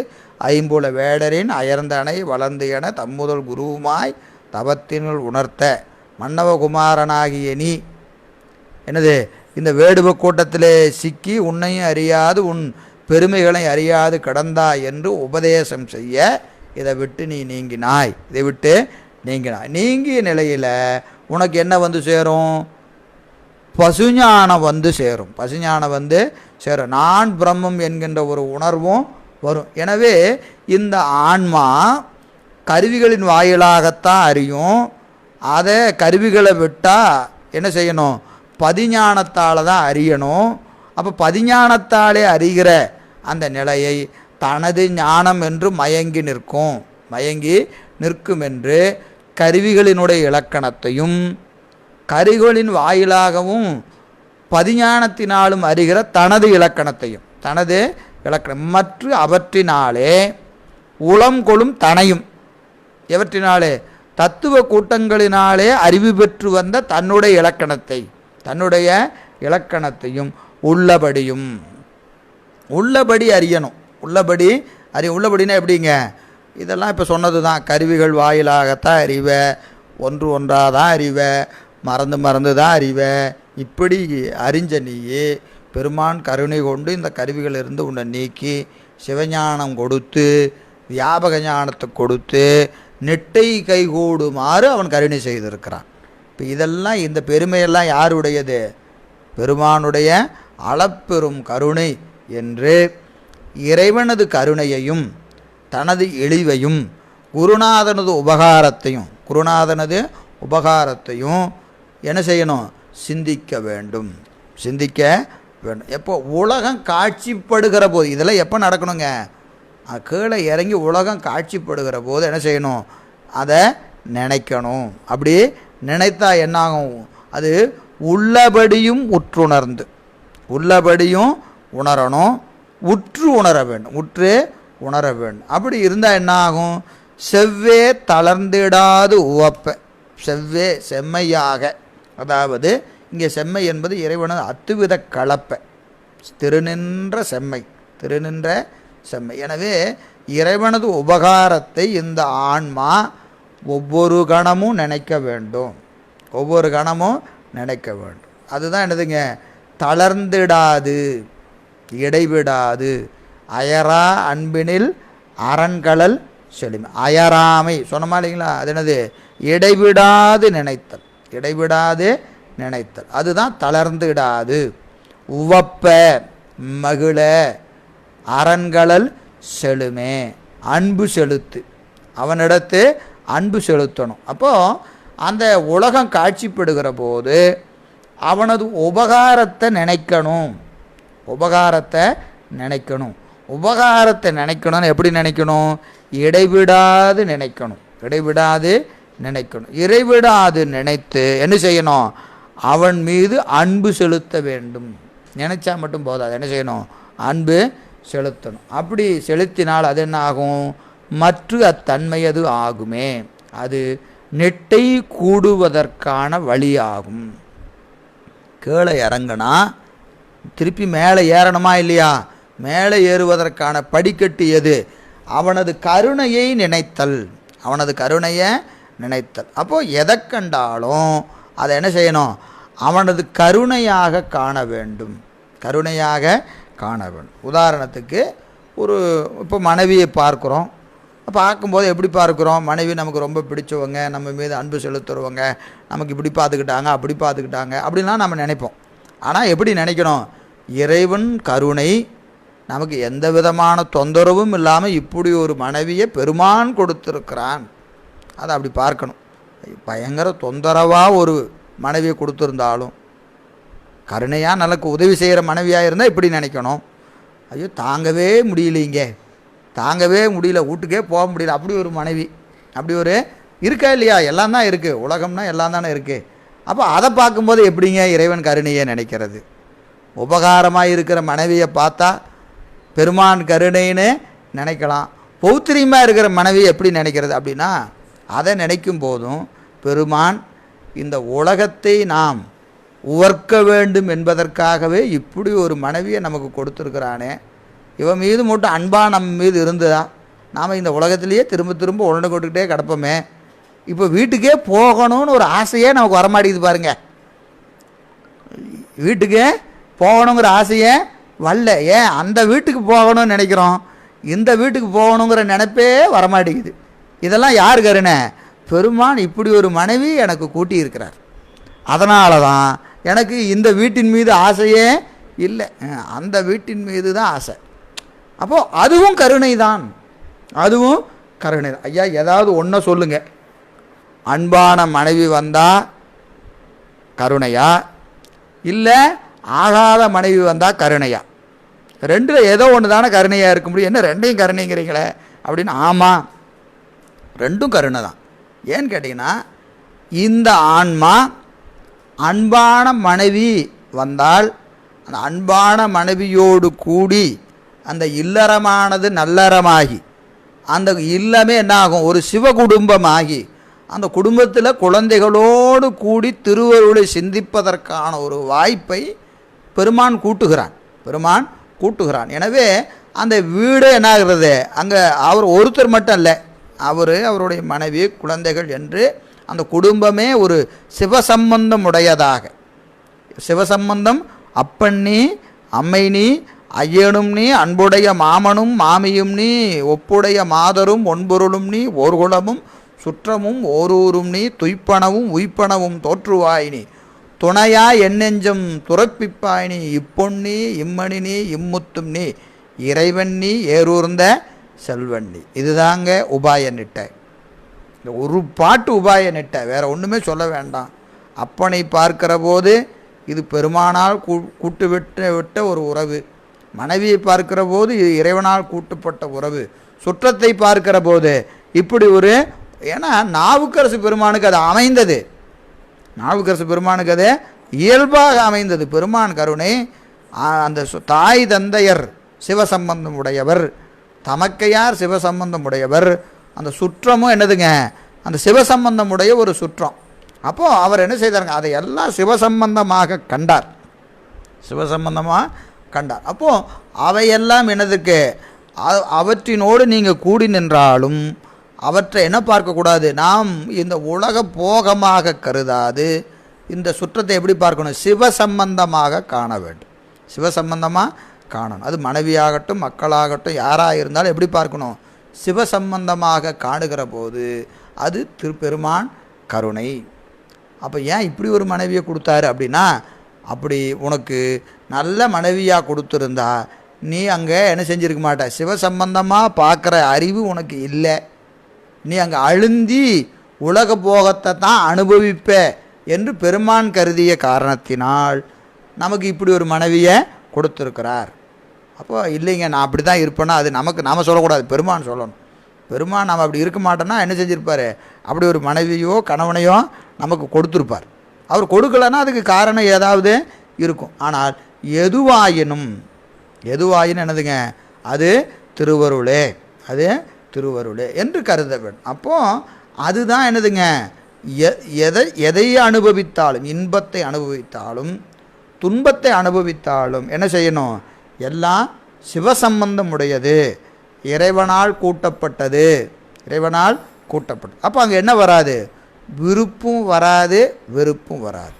ஐம்புல வேடரின் அயர்ந்தனை வளர்ந்து என தம்முதல் குருவுமாய் தவத்தினுள் உணர்த்த மன்னவகுமாரனாகிய நீ என்னது இந்த வேடுவ கூட்டத்திலே சிக்கி உன்னையும் அறியாது உன் பெருமைகளை அறியாது கிடந்தாய் என்று உபதேசம் செய்ய இதை விட்டு நீ நீங்கினாய், இதை விட்டு நீங்கினாய். நீங்கிய நிலையில் உனக்கு என்ன வந்து சேரும், பசுஞானம் வந்து சேரும், பசுஞானம் வந்து சேரும், நான் பிரம்மம் என்கின்ற ஒரு உணர்வும் வரும். எனவே இந்த ஆன்மா கருவிகளின் வாயிலாகத்தான் அறியும், அதை கருவிகளை விட்டால் என்ன செய்யணும், பதிஞானத்தால் தான் அறியணும். அப்போ பதிஞானத்தாலே அறிகிற அந்த நிலையை தனது ஞானம் என்று மயங்கி நிற்கும், மயங்கி நிற்கும் என்று கருவிகளினுடைய இலக்கணத்தையும் கருவிகளின் வாயிலாகவும் பதிஞானத்தினாலும் அறிகிற தனது இலக்கணத்தையும், தனது இலக்கணம் மற்ற அவற்றினாலே உளம் கொளும் தனையும், எவற்றினாலே தத்துவ கூட்டங்களினாலே அறிவு பெற்று வந்த தன்னுடைய இலக்கணத்தை, தன்னுடைய இலக்கணத்தையும் உள்ளபடியும், உள்ளபடி அறியணும், உள்ளபடி உள்ளபடினா எப்படிங்க, இதெல்லாம் இப்போ சொன்னது தான், கருவிகள் வாயிலாகத்தான் அறிவ, ஒன்று ஒன்றாக தான் அறிவ, மறந்து மறந்து தான் அறிவ, இப்படி அறிஞ்ச நீயே பெருமான் கருணை கொண்டு இந்த கருவிகளிலிருந்து உன்னை நீக்கி சிவஞானம் கொடுத்து வியாபக ஞானத்தை கொடுத்து நெட்டை கைகூடுமாறு அவன் கருணை செய்திருக்கிறான். இப்போ இதெல்லாம் இந்த பெருமையெல்லாம் யாருடையது, பெருமானுடைய அளப்பெரும் கருணை என்று இறைவனது கருணையையும் தனது இழிவையும் குருநாதனது உபகாரத்தையும் என்ன செய்யணும், சிந்திக்க வேண்டும், சிந்திக்க வேண்டும். எப்போ உலகம் காட்சிப்படுகிற போது, இதெல்லாம் எப்போ நடக்கணுங்க, கீழே இறங்கி உலகம் காட்சிப்படுகிற போது என்ன செய்யணும், அதை நினைக்கணும். அப்படி நினைத்தா என்னாகும், அது உள்ளபடியும் உற்றுணர்ந்து, உள்ளபடியும் உணரணும், உற்று உணர வேண்டும், உற்று உணர வேண்டும். அப்படி இருந்தால் என்ன ஆகும், செவ்வே தளர்ந்திடாது உவப்ப, செவ்வே செம்மையாக, அதாவது இங்கே செம்மை என்பது இறைவனது அத்துவித கலப்பை, திருநின்ற செம்மை, திருநின்ற செம்மை. எனவே இறைவனது உபகாரத்தை இந்த ஆன்மா ஒவ்வொரு கணமும் நினைக்க வேண்டும், ஒவ்வொரு கணமும் நினைக்க வேண்டும். அதுதான் என்னதுங்க, தளர்ந்திடாது, இடைவிடாது, அயரா அன்பினில் அரண்களல் செழுமை, அயராமை சொன்னமா இல்லைங்களா, அது என்னது, இடைவிடாது நினைத்தல், இடைவிடாது நினைத்தல். அதுதான் தளர்ந்திடாது. உவப்ப மகிழ அரண்களல் செழுமே, அன்பு செலுத்து, அவனிடத்து அன்பு செலுத்தணும். அப்போது அந்த உலகம் காட்சிப்படுகிற போது அவனது உபகாரத்தை நினைக்கணும். உபகாரத்தை நினைக்கணும். உபகாரத்தை நினைக்கணும்னு எப்படி நினைக்கணும்? இடைவிடாது நினைக்கணும். இடைவிடாது நினைக்கணும். இடைவிடாது நினைத்து என்ன செய்யணும்? அவன் மீது அன்பு செலுத்த வேண்டும். நினைச்சா மட்டும் போதாது, என்ன செய்யணும்? அன்பு செலுத்தணும். அப்படி செலுத்தினால் அது என்ன ஆகும்? மற்ற அத்தன்மை அது ஆகுமே. அது நெட்டை கூடுவதற்கான வழியாகும். கீழே இறங்கினா திருப்பி மேலே ஏறணுமா இல்லையா? மேலே ஏறுவதற்கான படிக்கட்டு எது? அவனது கருணையை நினைத்தல். அவனது கருணையை நினைத்தல். அப்போது எதை கண்டாலும் அதை என்ன செய்யணும்? அவனது கருணையாக காண வேண்டும். கருணையாக காண வேண்டும். உதாரணத்துக்கு இப்போ மனைவியை பார்க்குறோம். பார்க்கும்போது எப்படி பார்க்குறோம்? மனைவி நமக்கு ரொம்ப பிடிச்சவங்க, நம்ம மீது அன்பு செலுத்துறவங்க, நமக்கு இப்படி பார்த்துக்கிட்டாங்க, அப்படி பார்த்துக்கிட்டாங்க அப்படின்லாம் நம்ம நினைப்போம். ஆனால் எப்படி நினைக்கணும்? இறைவன் கருணை நமக்கு எந்த விதமான தொந்தரவும் இல்லாமல் இப்படி ஒரு மனைவியை பெருமான் கொடுத்துருக்கிறான். அதை அப்படி பார்க்கணும். பயங்கர தொந்தரவாக ஒரு மனைவியை கொடுத்துருந்தாலும் கருணையாக நமக்கு உதவி செய்கிற மனைவியாக இருந்தால் இப்படி நினைக்கணும். ஐயோ தாங்கவே முடியலைங்க, தாங்கவே முடியல, வீட்டுக்கே போக முடியல, அப்படி ஒரு மனைவி, அப்படி ஒரு இருக்கா இல்லையா? எல்லாம் தான் இருக்குது, உலகம்னா எல்லாம் தானே இருக்குது. அப்போ அதை பார்க்கும்போது எப்படிங்க இறைவன் கருணையை நினைக்கிறது? உபகாரமாக இருக்கிற மனைவியை பார்த்தா பெருமான் கருணைன்னு நினைக்கலாம். பௌத்திரியமாக இருக்கிற மனைவி எப்படி நினைக்கிறது அப்படின்னா, அதை நினைக்கும் போதும் பெருமான் இந்த உலகத்தை நாம் உவர்க்க வேண்டும் என்பதற்காகவே இப்படி ஒரு மனைவியை நமக்கு கொடுத்துருக்கிறானே, இவன் மீது மட்டும் அன்பாக நம்ம மீது இருந்ததா நாம் இந்த உலகத்திலேயே திரும்ப திரும்ப உடனே கொண்டுக்கிட்டே கிடப்போமே. இப்போ வீட்டுக்கே போகணும்னு ஒரு ஆசையே நமக்கு வரமாட்டேங்குது பாருங்க. வீட்டுக்கே போகணுங்கிற ஆசையே வரல. ஏன்? அந்த வீட்டுக்கு போகணும்னு நினைக்கிறோம், இந்த வீட்டுக்கு போகணுங்கிற நினைப்பே வரமாட்டேங்குது. இதெல்லாம் யார் கருணை? பெருமான் இப்படி ஒரு மனைவி எனக்கு கூட்டி இருக்கிறார். அதனால தான் எனக்கு இந்த வீட்டின் மீது ஆசையே இல்லை, அந்த வீட்டின் மீது தான் ஆசை. அப்போது அதுவும் கருணை தான், அதுவும் கருணை தான். ஐயா ஏதாவது ஒன்றை சொல்லுங்க, அன்பான மனைவி வந்தால் கருணையா, இல்லை ஆகாத மனைவி வந்தால் கருணையா? ரெண்டில் ஏதோ ஒன்று தானே கருணையாக இருக்க முடியும். என்ன ரெண்டையும் கருணைங்கிறீங்களே அப்படின்னு. ஆமாம், ரெண்டும் கருணை தான். ஏன்னு கேட்டிங்கன்னா, இந்த ஆன்மா அன்பான மனைவி வந்தால் அந்த அன்பான மனைவியோடு கூடி அந்த இல்லறமானது நல்லறமாகி அந்த இல்லமே என்ன ஆகும்? ஒரு சிவகுடும்பமாகி அந்த குடும்பத்தில் குழந்தைகளோடு கூடி திருவருளை சிந்திப்பதற்கான ஒரு வாய்ப்பை பெருமான் கூட்டுகிறான். பெருமான் கூட்டுகிறான். எனவே அந்த வீடு என்ன ஆகிறது? அங்கே அவர் ஒருத்தர் மட்டும் இல்லை, அவருடைய மனைவி குழந்தைகள் என்று அந்த குடும்பமே ஒரு சிவசம்பந்தம் உடையதாக, சிவசம்பந்தம் அப்பன் நீ அம்மை நீ ஐயனும் நீ அன்புடைய மாமனும் மாமியும் நீ ஒப்புடைய மாதரும் ஒன்பொருளும் நீ ஓர்குலமும் சுற்றமும் ஓரூரும் நீ துய்ப்பனவும் உய்ப்பனவும் தோற்றுவாய் நீ துணையா எண்ணெஞ்சம் துறப்பிப்பாய் நீ இப்பொன்னி இம்மணி நீ இம்முத்தும் நீ இறைவன் நீ ஏறூர்ந்த செல்வன் நீ. இதுதாங்க உபாய நிட்டை. இந்த ஒரு பாட்டு உபாய நிட்டை, வேறு ஒன்றுமே சொல்ல வேண்டாம். அப்பனை பார்க்கிற போது இது பெருமானால் கூட்டு விட்ட ஒரு உறவு, மனைவியை பார்க்கிற போது இது இறைவனால் கூட்டுப்பட்ட உறவு, சுற்றத்தை பார்க்கிற போது இப்படி ஒரு, ஏன்னா நாவுக்கரசு பெருமானுக்கு அது அமைந்தது, நாவுக்கரசு பெருமானுக்கு அது இயல்பாக அமைந்தது. பெருமான் கருணை அந்த தாய் தந்தையர் சிவசம்பந்தம் உடையவர், தமக்கையார் சிவசம்பந்தம் உடையவர், அந்த சுற்றமும் என்னதுங்க? அந்த சிவசம்பந்தம் உடைய ஒரு சுற்றம். அப்போது அவர் என்ன செய்தாருங்க? அதை எல்லாம் சிவசம்பந்தமாக கண்டார், சிவசம்பந்தமாக கண்டார். அப்போது அவையெல்லாம் என்னதுக்கு? அவற்றினோடு நீங்கள் கூடி நின்றாலும் அவற்றை என்ன பார்க்கக்கூடாது? நாம் இந்த உலக போகமாக கருதாது இந்த சுற்றத்தை எப்படி பார்க்கணும்? சிவசம்பந்தமாக காண வேண்டும், சிவசம்பந்தமாக காணணும். அது மனைவியாகட்டும் மக்களாகட்டும் யாராக இருந்தாலும் எப்படி பார்க்கணும்? சிவசம்பந்தமாக காணுகிற போது அது திருப்பெருமான் கருணை. அப்போ ஏன் இப்படி ஒரு மனைவியை கொடுத்தாரு அப்படின்னா, அப்படி உனக்கு நல்ல மனைவியாக கொடுத்துருந்தா நீ அங்கே என்ன செஞ்சுருக்க மாட்ட, சிவசம்பந்தமாக பார்க்குற அறிவு உனக்கு இல்லை, நீ அங்கே அழுந்தி உலக போகத்தை தான் அனுபவிப்ப என்று பெருமான் கருதிய காரணத்தினால் நமக்கு இப்படி ஒரு மனைவியை கொடுத்துருக்கிறார். அப்போ இல்லைங்க நான் அப்படி தான் இருப்பேன்னா அது நாம் சொல்லக்கூடாது, பெருமான் சொல்லணும். பெருமான் நாம் அப்படி இருக்க மாட்டோன்னா என்ன செஞ்சுருப்பார், அப்படி ஒரு மனைவியோ கணவனையோ நமக்கு கொடுத்துருப்பார். அவர் கொடுக்கலன்னா அதுக்கு காரணம் ஏதாவது இருக்கும். ஆனால் எதுவாயினும் என்னதுங்க, அது திருவருளே, அது திருவருளே என்று கருத வேண்டும். அப்போது அதுதான் என்னதுங்க, எதை அனுபவித்தாலும், இன்பத்தை அனுபவித்தாலும் துன்பத்தை அனுபவித்தாலும் என்ன செய்யணும், எல்லாம் சிவசம்பந்தம் உடையது, இறைவனால் கூட்டப்பட்டது, இறைவனால் கூட்டப்பட்டது. அப்போ அங்கே என்ன வராது, விருப்பும் வராது வெறுப்பும் வராது.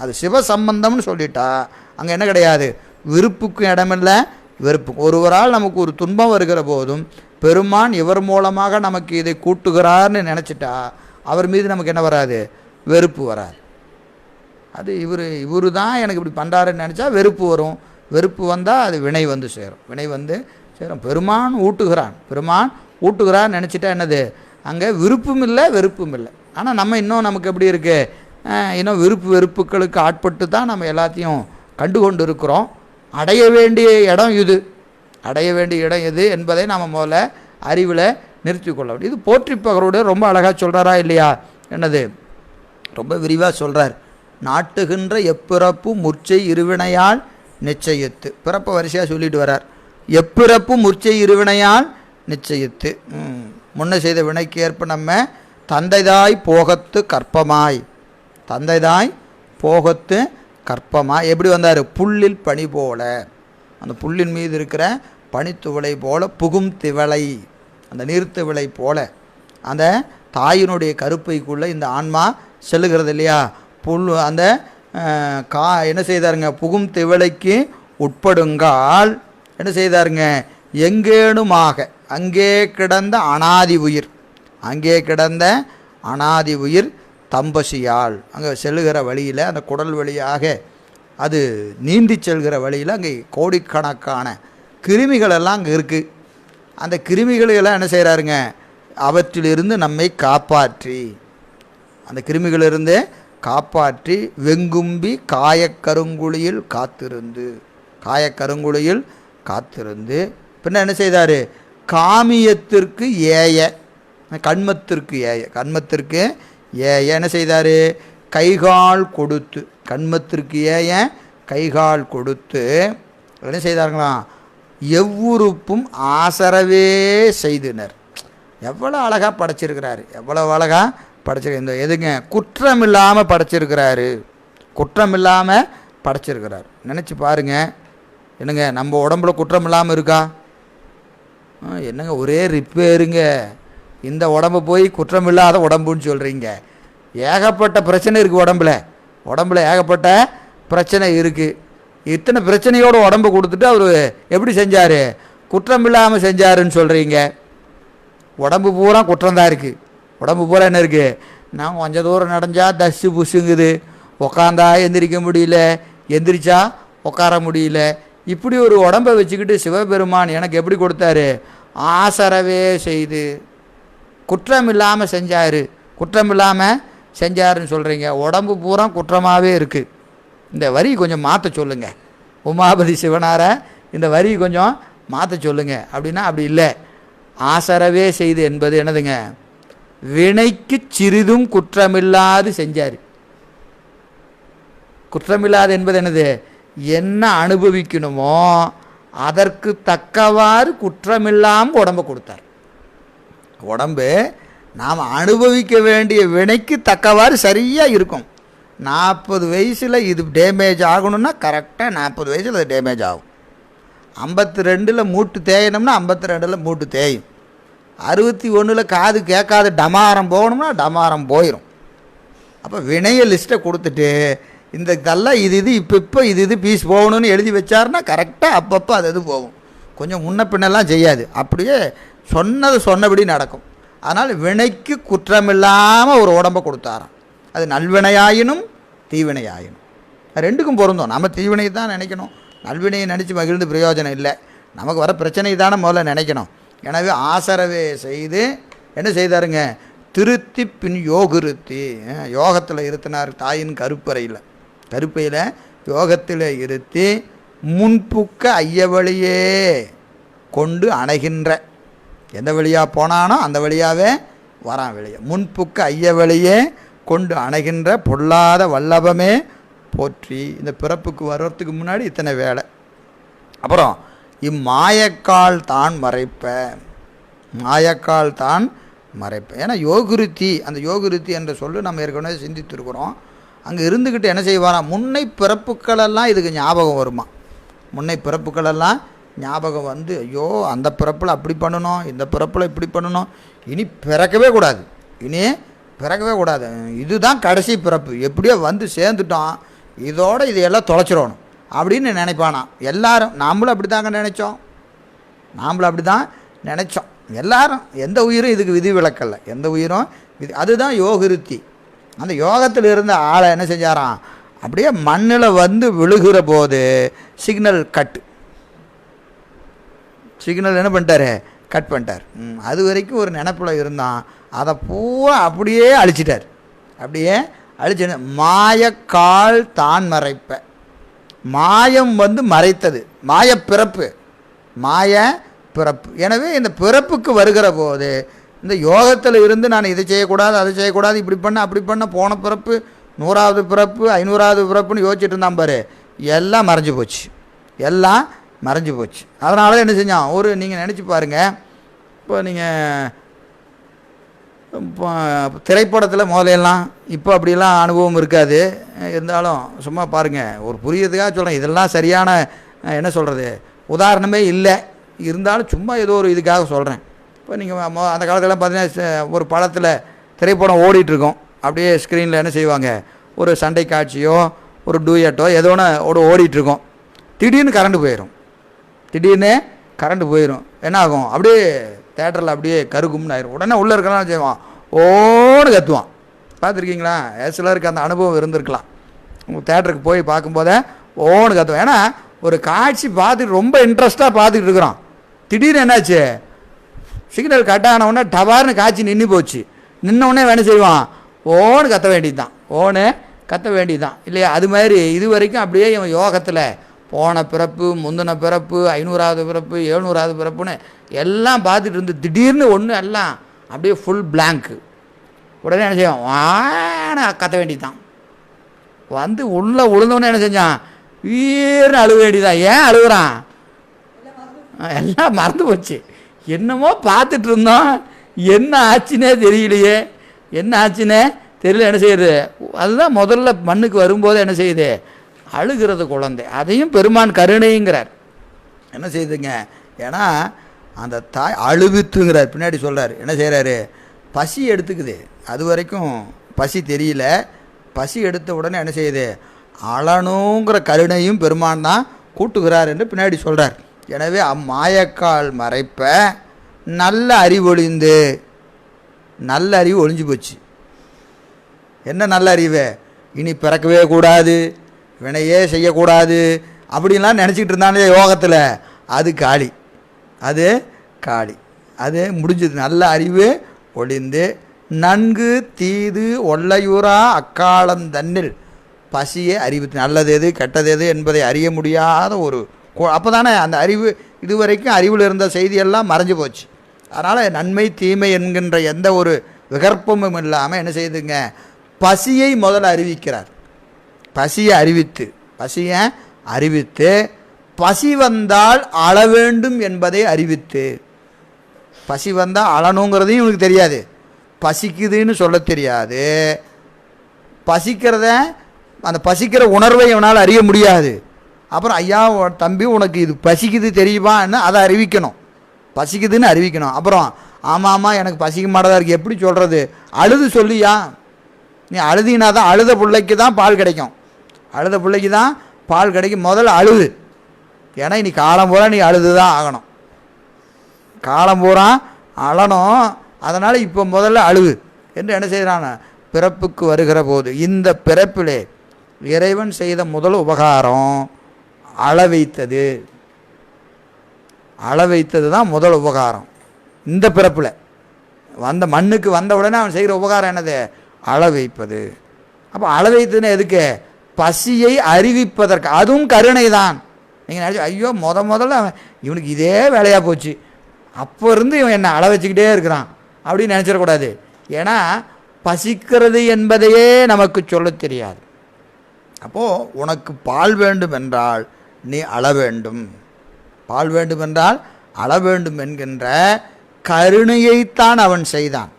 அது சிவசம்பந்தம்னு சொல்லிட்டா அங்கே என்ன கிடையாது, விருப்புக்கும் இடமில்லை வெறுப்புக்கும். ஒருவரால் நமக்கு ஒரு துன்பம் வருகிற போதும் பெருமான் இவர் மூலமாக நமக்கு இதை கூட்டுகிறார்னு நினச்சிட்டா அவர் மீது நமக்கு என்ன வராது, வெறுப்பு வராது. அது இவர் தான் எனக்கு இப்படி பண்ணுறாருன்னு நினச்சா வெறுப்பு வரும். வெறுப்பு வந்தால் அது வினை வந்து சேரும், வினை வந்து சேரும். பெருமான் ஊட்டுகிறான்னு நினச்சிட்டா என்னது, அங்கே விருப்பம் இல்லை வெறுப்பும் இல்லை. ஆனால் நம்ம இன்னும் நமக்கு எப்படி இருக்குது, இன்னும் வெறுப்புகளுக்கு ஆட்பட்டு தான் நம்ம எல்லாத்தையும் கண்டு கொண்டு இருக்கிறோம். அடைய வேண்டிய இடம் எது என்பதை நாம் முதல்ல அறிவில் நிறுத்தி கொள்ள வேண்டும். இது போற்றி பகரோடு ரொம்ப அழகாக சொல்கிறாரா இல்லையா, என்னது ரொம்ப விரிவாக சொல்கிறார். நாட்டுகின்ற எப்பிறப்பு முற்சை இருவினையால் நிச்சயித்து, பிறப்பை வரிசையாக சொல்லிட்டு வரார். எப்பிறப்பு முற்சை இருவினையால் நிச்சயித்து, முன்ன செய்த வினைக்கு ஏற்ப நம்ம தந்தைதாய் போகத்து கற்பமாய், தந்தைதாய் போகத்து கற்பமாய் எப்படி வந்தார், புல்லில் பனி போல, அந்த புல்லின் மீது இருக்கிற பனித்துவளை போல, புகும் திவளை அந்த நீர்த்திவளை போல அந்த தாயினுடைய கருப்பைக்குள்ளே இந்த ஆன்மா செல்லுகிறது இல்லையா. புல் அந்த என்ன செய்தாருங்க, புகும் திவளைக்கு உட்படுங்கால் என்ன செய்தாருங்க, எங்கேனுமாக அங்கே கிடந்த அனாதி உயிர் தம்பசியால் அங்கே செல்லுகிற வழியில், அந்த குடல் வழியாக அது நீந்தி செல்கிற வழியில் அங்கே கோடிக்கணக்கான கிருமிகளெல்லாம் அங்கே இருக்குது. அந்த கிருமிகளெல்லாம் என்ன செய்கிறாருங்க, அவற்றிலிருந்து நம்மை காப்பாற்றி, அந்த கிருமிகளிலிருந்து காப்பாற்றி வெங்கும்பி காயக்கருங்குழியில் காத்திருந்து பின்ன என்ன செய்தார், காமியத்திற்கு கண்மத்திற்கு என்ன செய்தார், கைகால் கொடுத்து, கண்மத்திற்கு கைகால் கொடுத்து என்ன செய்தார்களாம், எவ்வுறுப்பும் ஆசரவே செய்தனர். எவ்வளோ அழகாக படைச்சிருக்கிறாரு, எவ்வளோ அழகாக படைச்சிருக்க. இந்த எதுங்க, குற்றமில்லாமல் படைச்சிருக்கிறார். நினச்சி பாருங்க, என்னங்க நம்ம உடம்புல குற்றம் இல்லாமல் இருக்கா, என்னங்க ஒரே ரிப்பேருங்க. இந்த உடம்பு போய் குற்றம் இல்லாத உடம்புன்னு சொல்கிறீங்க. ஏகப்பட்ட பிரச்சனை இருக்குது உடம்புல ஏகப்பட்ட பிரச்சனை இருக்குது. இத்தனை பிரச்சனையோடு உடம்பு கொடுத்துட்டு அவர் எப்படி செஞ்சார், குற்றம் இல்லாமல் செஞ்சாருன்னு சொல்கிறீங்க. உடம்பு பூரா குற்றம்தான் இருக்குது. உடம்பு பூரா என்ன இருக்குது, நான் கொஞ்சம் தூரம் நடந்தா தஸ்ஸு புஷுங்குது, உக்காந்தா எந்திரிக்க முடியல, எந்திரிச்சா உட்கார முடியல. இப்படி ஒரு உடம்பை வச்சுக்கிட்டு சிவபெருமான் எனக்கு எப்படி கொடுத்தாரு, ஆசரவே செய்து குற்றம் இல்லாமல் செஞ்சாருன்னு சொல்கிறீங்க. உடம்பு பூரா குற்றமாகவே இருக்குது. இந்த வரி கொஞ்சம் மாற்ற சொல்லுங்கள், உமாபதி சிவனார இந்த வரி கொஞ்சம் மாற்ற சொல்லுங்கள். அப்படின்னா அப்படி இல்லை, ஆசரவே செய்து என்பது என்னதுங்க, வினைக்கு சிறிதும் குற்றமில்லாது செஞ்சார். குற்றமில்லாது என்பது என்னது, என்ன அனுபவிக்கணுமோ அதற்கு தக்கவாறு குற்றமில்லாமல் உடம்பை கொடுத்தார். உடம்பு நாம் அனுபவிக்க வேண்டிய வினைக்கு தக்கவாறு சரியாக இருக்கும். 40 வயசில் இது டேமேஜ் ஆகணும்னா கரெக்டாக 40 வயசில் அது டேமேஜ் ஆகும். 52 மூட்டு தேயணும்னா 52 மூட்டு தேயும். 61 காது கேட்காத டமாரம் போகணும்னா டமாரம் போயிடும். அப்போ வினைய லிஸ்ட்டை கொடுத்துட்டு இந்த இதெல்லாம் இது இப்போ இது பீஸ் போகணும்னு எழுதி வச்சாருன்னா கரெக்டாக அப்பப்போ அது போகும். கொஞ்சம் முன்ன பின்னெல்லாம் செய்யாது, அப்படியே சொன்னபடி நடக்கும். அதனால் வினைக்கு குற்றமில்லாமல் ஒரு உடம்பை கொடுத்தாராம். அது நல்வினையாயினும் தீவினையாயினும் ரெண்டுக்கும் பொருந்தும். நம்ம தீவினை தான் நினைக்கணும், நல்வினையை நினச்சி மகிழ்ந்து பிரயோஜனம் இல்லை. நமக்கு வர பிரச்சனை தானே முதல்ல நினைக்கணும். எனவே ஆசரவே செய்து என்ன செய்தாருங்க, திருத்தி பின் யோகிருத்தி, யோகத்தில் இருத்தினார். தாயின் கருப்பையில் யோகத்தில் இருத்தி முன்புக்க ஐயவழியே கொண்டு அணைகின்ற, எந்த வழியாக போனானோ அந்த வழியாகவே வரான் வெளியே. முன்புக்க ஐயவழியே கொண்டு அணைகின்ற பொல்லாத வல்லபமே போற்றி. இந்த பிறப்புக்கு வர்றதுக்கு முன்னாடி இத்தனை வேலை. அப்புறம் இம்மாயக்கால் தான் மறைப்ப, மாயக்கால் தான் மறைப்ப. ஏன்னா யோகிருத்தி, அந்த யோகிருத்தி என்ற சொல்லு நம்ம ஏற்கனவே சிந்தித்திருக்கிறோம். அங்கே இருந்துக்கிட்டு என்ன செய்வாராம், முன்னை பிறப்புக்களெல்லாம் இதுக்கு ஞாபகம் வருமா. முன்னை பிறப்புக்களெல்லாம் ஞாபகம் வந்து, ஐயோ அந்த பிறப்பில் அப்படி பண்ணணும், இந்த பிறப்பில் இப்படி பண்ணணும், இனி பிறக்கவே கூடாது, இனி பிறக்கவே கூடாது, இதுதான் கடைசி பிறப்பு, எப்படியோ வந்து சேர்ந்துட்டோம், இதோடு இதையெல்லாம் தொலைச்சிடணும் அப்படின்னு நினைப்பானா. எல்லாரும் நாம்ளும் அப்படி தாங்க நினச்சோம், எல்லாரும். எந்த உயிரும் இதுக்கு விதி விலக்கல்ல, எந்த உயிரும் அதுதான் யோகிருத்தி. அந்த யோகத்தில் இருந்த ஆளை என்ன செஞ்சாராம், அப்படியே மண்ணில் வந்து விழுகிற போது சிக்னல் என்ன பண்ணிட்டாரு, கட் பண்ணிட்டார். அது வரைக்கும் ஒரு நினப்பில் இருந்தான், அதை பூரா அப்படியே அழிச்சிட்டார். மாயக்கால் தான் மறைப்ப, மாயம் வந்து மறைத்தது, மாயப்பிறப்பு. எனவே இந்த பிறப்புக்கு வருகிற போது இந்த யோகத்தில் இருந்து நான் இதை செய்யக்கூடாது, அதை செய்யக்கூடாது, இப்படி பண்ண அப்படி பண்ண, போன பிறப்பு 100வது பிறப்பு 500வது பிறப்புன்னு யோசிச்சுட்டு இருந்தான் பாரு, எல்லாம் மறைஞ்சு போச்சு. அதனால தான் என்ன செஞ்சான், நீங்கள் நினச்சி பாருங்கள், இப்போ நீங்கள் இப்போ திரைப்படத்தில் முதலையெல்லாம் இப்போ அப்படிலாம் அனுபவம் இருக்காது, இருந்தாலும் சும்மா பாருங்கள், ஒரு புரியறதுக்காக சொல்கிறேன். இதெல்லாம் சரியான என்ன சொல்கிறது உதாரணமே இல்லை, இருந்தாலும் சும்மா ஏதோ ஒரு இதுக்காக சொல்கிறேன். இப்போ நீங்கள் அந்த காலத்தில் பார்த்தீங்கன்னா ஒரு படத்தில் திரைப்படம் ஓடிட்டுருக்கோம், அப்படியே ஸ்க்ரீனில் என்ன செய்வாங்க, ஒரு சண்டை காட்சியோ ஒரு டூயட்டோ ஏதோ ஒன்று ஓடிட்டுருக்கோம், திடீர்னு கரண்ட் போயிடும். என்ன ஆகும், அப்படியே தேட்டரில் அப்படியே கருகும்னு ஆயிரும். உடனே உள்ளே இருக்கலாம் செய்வான், ஓன்னு கத்துவான். பார்த்துருக்கீங்களா? சிலருக்கு அந்த அனுபவம் இருந்திருக்கலாம். உங்கள் தேட்டருக்கு போய் பார்க்கும்போதே ஓன்னு கத்துவான். ஏன்னா ஒரு காட்சி பார்த்துட்டு ரொம்ப இன்ட்ரெஸ்ட்டாக பார்த்துக்கிட்டு இருக்கிறோம், திடீர்னு என்னாச்சு, சிக்னல் கட் ஆனவுடனே டபார்னு காட்சி நின்று போச்சு. நின்னவுடனே வேணும் செய்வான், ஓன்னு கத்த வேண்டியதுதான் இல்லையா? அது மாதிரி இது வரைக்கும் அப்படியே இவன் யோகத்தில் போன பிறப்பு, முந்தின பிறப்பு, 500வது பிறப்பு, 700வது பிறப்புன்னு எல்லாம் பார்த்துட்டு இருந்து திடீர்னு ஒன்று எல்லாம் அப்படியே ஃபுல் பிளாங்க்கு. உடனே என்ன செய்வான், வான கத்த வேண்டியதுதான். வந்து உள்ளே உளுந்தவொடனே என்ன செஞ்சான், வீர்னு அழுக வேண்டியதான். ஏன் அழுகுறான், எல்லாம் மறந்து போச்சு. என்னமோ பார்த்துட்டு இருந்தோம், என்ன ஆச்சுன்னே தெரியலையே, என்ன செய்யுது. அதுதான் முதல்ல மண்ணுக்கு வரும்போது என்ன செய்யுது, அழுகிறது குழந்தை. அதையும் பெருமான் கருணைங்கிறார். என்ன செய்யுதுங்க, ஏன்னா அந்த தாய் அழுவித்துங்கிறார், பின்னாடி சொல்கிறார். என்ன செய்கிறாரு, பசி எடுத்துக்குது, அது வரைக்கும் பசி தெரியல, பசி எடுத்த உடனே என்ன செய்யுது, அழணுங்கிற கருணையும் பெருமான் தான் கூட்டுகிறார் என்று பின்னாடி சொல்கிறார். எனவே அம்மாயக்கால் மறைப்ப நல்ல அறிவு ஒழிஞ்சு போச்சு. என்ன நல்ல அறிவு, இனி பிறக்கவே கூடாது, வினையே செய்யக்கூடாது அப்படின்லாம் நினச்சிக்கிட்டு இருந்தானே யோகத்தில், அது காளி, அது முடிஞ்சது. நல்ல அறிவு ஒளிந்து நன்கு தீது ஒல்லையூரா அக்காலந்தன்னில் பசியை அறிவித்து, நல்லது எது கெட்டது எது என்பதை அறிய முடியாத ஒரு, அப்போ தானே அந்த அறிவு, இதுவரைக்கும் அறிவில் இருந்த செய்தியெல்லாம் மறைஞ்சு போச்சு. அதனால் நன்மை தீமை என்கின்ற எந்த ஒரு விகற்பமும் இல்லாமல் என்ன செய்யுதுங்க, பசியை முதல்ல அறிவிக்கிறார். பசியை அறிவித்து பசி வந்தால் அழ வேண்டும் என்பதை அறிவித்து, பசி வந்தால் அழணுங்கிறதையும் இவனுக்கு தெரியாது, பசிக்குதுன்னு சொல்ல தெரியாது, அந்த பசிக்கிற உணர்வை இவனால் அறிய முடியாது. அப்புறம் ஐயா தம்பி உனக்கு இது பசிக்குது தெரியுமான்னு அதை பசிக்குதுன்னு அறிவிக்கணும். அப்புறம் ஆமாம் எனக்கு பசிக்க மாட்டதா இருக்குது, எப்படி சொல்கிறது, அழுது சொல்லியா, நீ அழுதினா தான், அழுத பிள்ளைக்கு தான் பால் கிடைக்கும், முதல்ல அழுது. ஏன்னா இனி காலம் பூரா நீ அழுது தான் ஆகணும், அழணும். அதனால் இப்போ முதல்ல அழுது என்று என்ன செய்கிறான், பிறப்புக்கு வருகிற போது இந்த பிறப்பிலே இறைவன் செய்த முதல் உபகாரம் அளவைத்தது. அளவைத்தது தான் முதல் உபகாரம். இந்த பிறப்பில் வந்த மண்ணுக்கு வந்த உடனே அவன் செய்கிற உபகாரம் என்னது? அளவைப்பது. அப்போ அளவைத்ததுன்னு எதுக்கு? பசியை அறிவிப்பதற்கு. அதுவும் கருணை தான். நீங்கள் நினச்சி ஐயோ முதல்ல அவன் இவனுக்கு இதே வேலையாக போச்சு, அப்போ இருந்து இவன் என்னை அள வச்சுக்கிட்டே இருக்கிறான் அப்படின்னு நினச்சிடக்கூடாது. ஏன்னா பசிக்கிறது என்பதையே நமக்கு சொல்ல தெரியாது. அப்போது உனக்கு பால் வேண்டும் என்றால் நீ அள வேண்டும், பால் வேண்டும் என்றால் அள வேண்டும் என்கின்ற கருணையைத்தான் அவன் செய்தான்.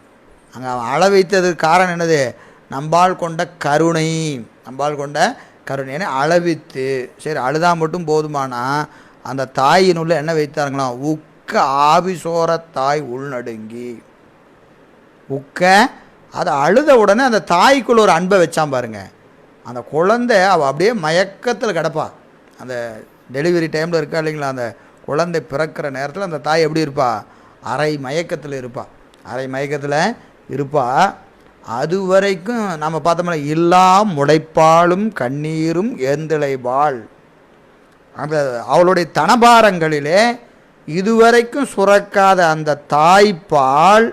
அங்கே அவன் அள வைத்ததுக்கு காரணம் என்னது? நம்பால் கொண்ட கருணை. நம்பால் கொண்ட கருணை அளவித்து. சரி, அழுதா மட்டும் போதுமானா அந்த தாயினுள்ள என்ன வைத்தார்களாம்? உக்க ஆவிசோர தாய் உள்நடுங்கி. உக்க அதை அழுத உடனே அந்த தாய்க்குள்ள ஒரு அன்பை வச்சான் பாருங்க. அந்த குழந்தை அவள் அப்படியே மயக்கத்தில் கிடப்பா. அந்த டெலிவரி டைமில் இருக்கா இல்லைங்களா, அந்த குழந்தை பிறக்கிற நேரத்தில் அந்த தாய் எப்படி இருப்பா? அரை மயக்கத்தில் இருப்பா. அரை மயக்கத்தில் இருப்பா. அது வரைக்கும் நம்ம பார்த்தோம்னா இல்லா முளைப்பாலும் கண்ணீரும் ஏந்திழைபாள். அந்த அவளுடைய தனபாரங்களிலே இதுவரைக்கும் சுரக்காத அந்த தாய்ப்பால்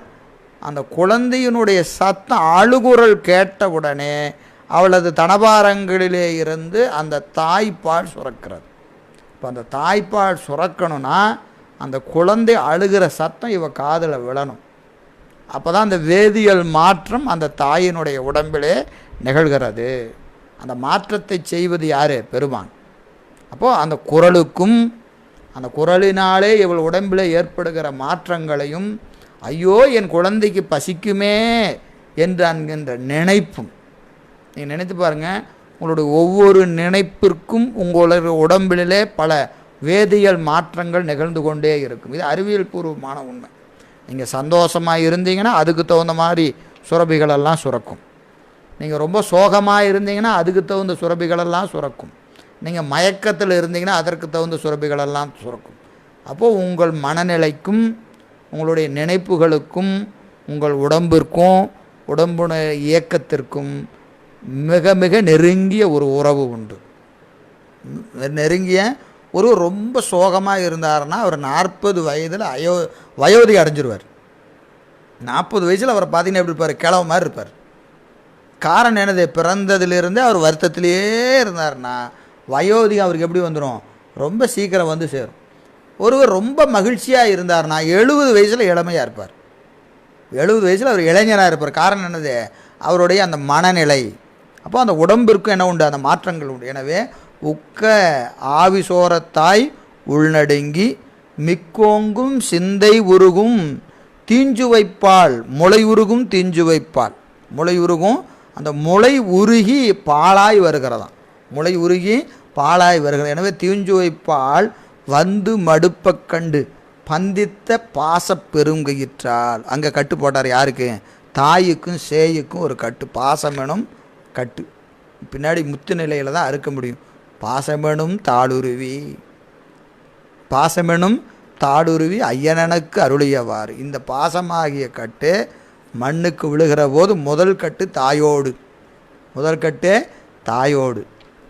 அந்த குழந்தையினுடைய சத்தம் அழுகுரல் கேட்டவுடனே அவளது தனபாரங்களிலே இருந்து அந்த தாய்ப்பால் சுரக்கிறது. இப்போ அந்த தாய்ப்பால் சுரக்கணும்னா அந்த குழந்தை அழுகிற சத்தம் இவ காதில் விழணும். அப்போ தான் அந்த வேதியியல் மாற்றம் அந்த தாயினுடைய உடம்பிலே நிகழ்கிறது. அந்த மாற்றத்தை செய்வது யார்? பெருமான். அப்போது அந்த குரலுக்கும் அந்த குரலினாலே இவள் உடம்பில் ஏற்படுகிற மாற்றங்களையும் ஐயோ என் குழந்தைக்கு பசிக்குமே என்று என்கின்ற நினைப்பும், நீங்கள் நினைத்து பாருங்கள், உங்களுடைய ஒவ்வொரு நினைப்பிற்கும் உங்களுடைய உடம்பிலே பல வேதியியல் மாற்றங்கள் நிகழ்ந்து கொண்டே இருக்கும். இது அறிவியல் பூர்வமான உண்மை. நீங்கள் சந்தோஷமாக இருந்தீங்கன்னா அதுக்கு தகுந்த மாதிரி சுரபிகளெல்லாம் சுரக்கும். நீங்கள் ரொம்ப சோகமாக இருந்தீங்கன்னா அதுக்கு தகுந்த சுரபிகளெல்லாம் சுரக்கும். நீங்கள் மயக்கத்தில் இருந்தீங்கன்னா அதற்கு தகுந்த சுரபிகளெல்லாம் சுரக்கும். அப்போது உங்கள் மனநிலைக்கும் உங்களுடைய நினைப்புகளுக்கும் உங்கள் உடம்பிற்கும் உடம்புடைய இயக்கத்திற்கும் மிக மிக நெருங்கிய ஒரு உறவு உண்டு. நெருங்கிய ஒரு ரொம்ப சோகமாக இருந்தாருன்னா அவர் 40 வயதில் வயோதி அடைஞ்சிருவார். 40 வயசில் அவரை பார்த்தீங்கன்னா எப்படி இருப்பார்? கிழவ மாதிரி இருப்பார். காரணம் என்னது? பிறந்ததுலேருந்து அவர் வருத்தத்திலேயே இருந்தார்னா வயோதி அவருக்கு எப்படி வந்துடும்? ரொம்ப சீக்கிரம் வந்து சேரும். ஒருவர் ரொம்ப மகிழ்ச்சியாக இருந்தார்னா 70 வயசில் இளமையாக இருப்பார். 70 வயசில் அவர் இளைஞராக இருப்பார். காரணம் என்னது? அவருடைய அந்த மனநிலை. அப்போ அந்த உடம்பிற்கும் என்ன உண்டு? அந்த மாற்றங்கள் உண்டு. எனவே உக்க ஆவிசோரத்தாய் உள்நடுங்கி மிக்கோங்கும் சிந்தை உருகும் தீஞ்சு வைப்பாள். முளை உருகும் தீஞ்சு வைப்பாள். முளை உருகும், அந்த முளை உருகி பாலாய் வருகிறதாம். முளை உருகி பாலாய் வருகிறது. எனவே தீஞ்சு வைப்பாள் வந்து மடுப்ப கண்டு பந்தித்த பாச பெருங்கயிற்றால். அங்கே கட்டு போட்டார். யாருக்கு? தாய்க்கும் சேயுக்கும் ஒரு கட்டு. பாசமெனும் கட்டு. பின்னாடி முத்து நிலையில் தான் அறுக்க முடியும். பாசமெனும் தாளுருவி, பாசமெனும் தாளுருவி ஐயனனுக்கு அருளியவாறு. இந்த பாசமாகிய கட்டு மண்ணுக்கு விழுகிற போது முதல் கட்டு தாயோடு, முதல் கட்டு தாயோடு,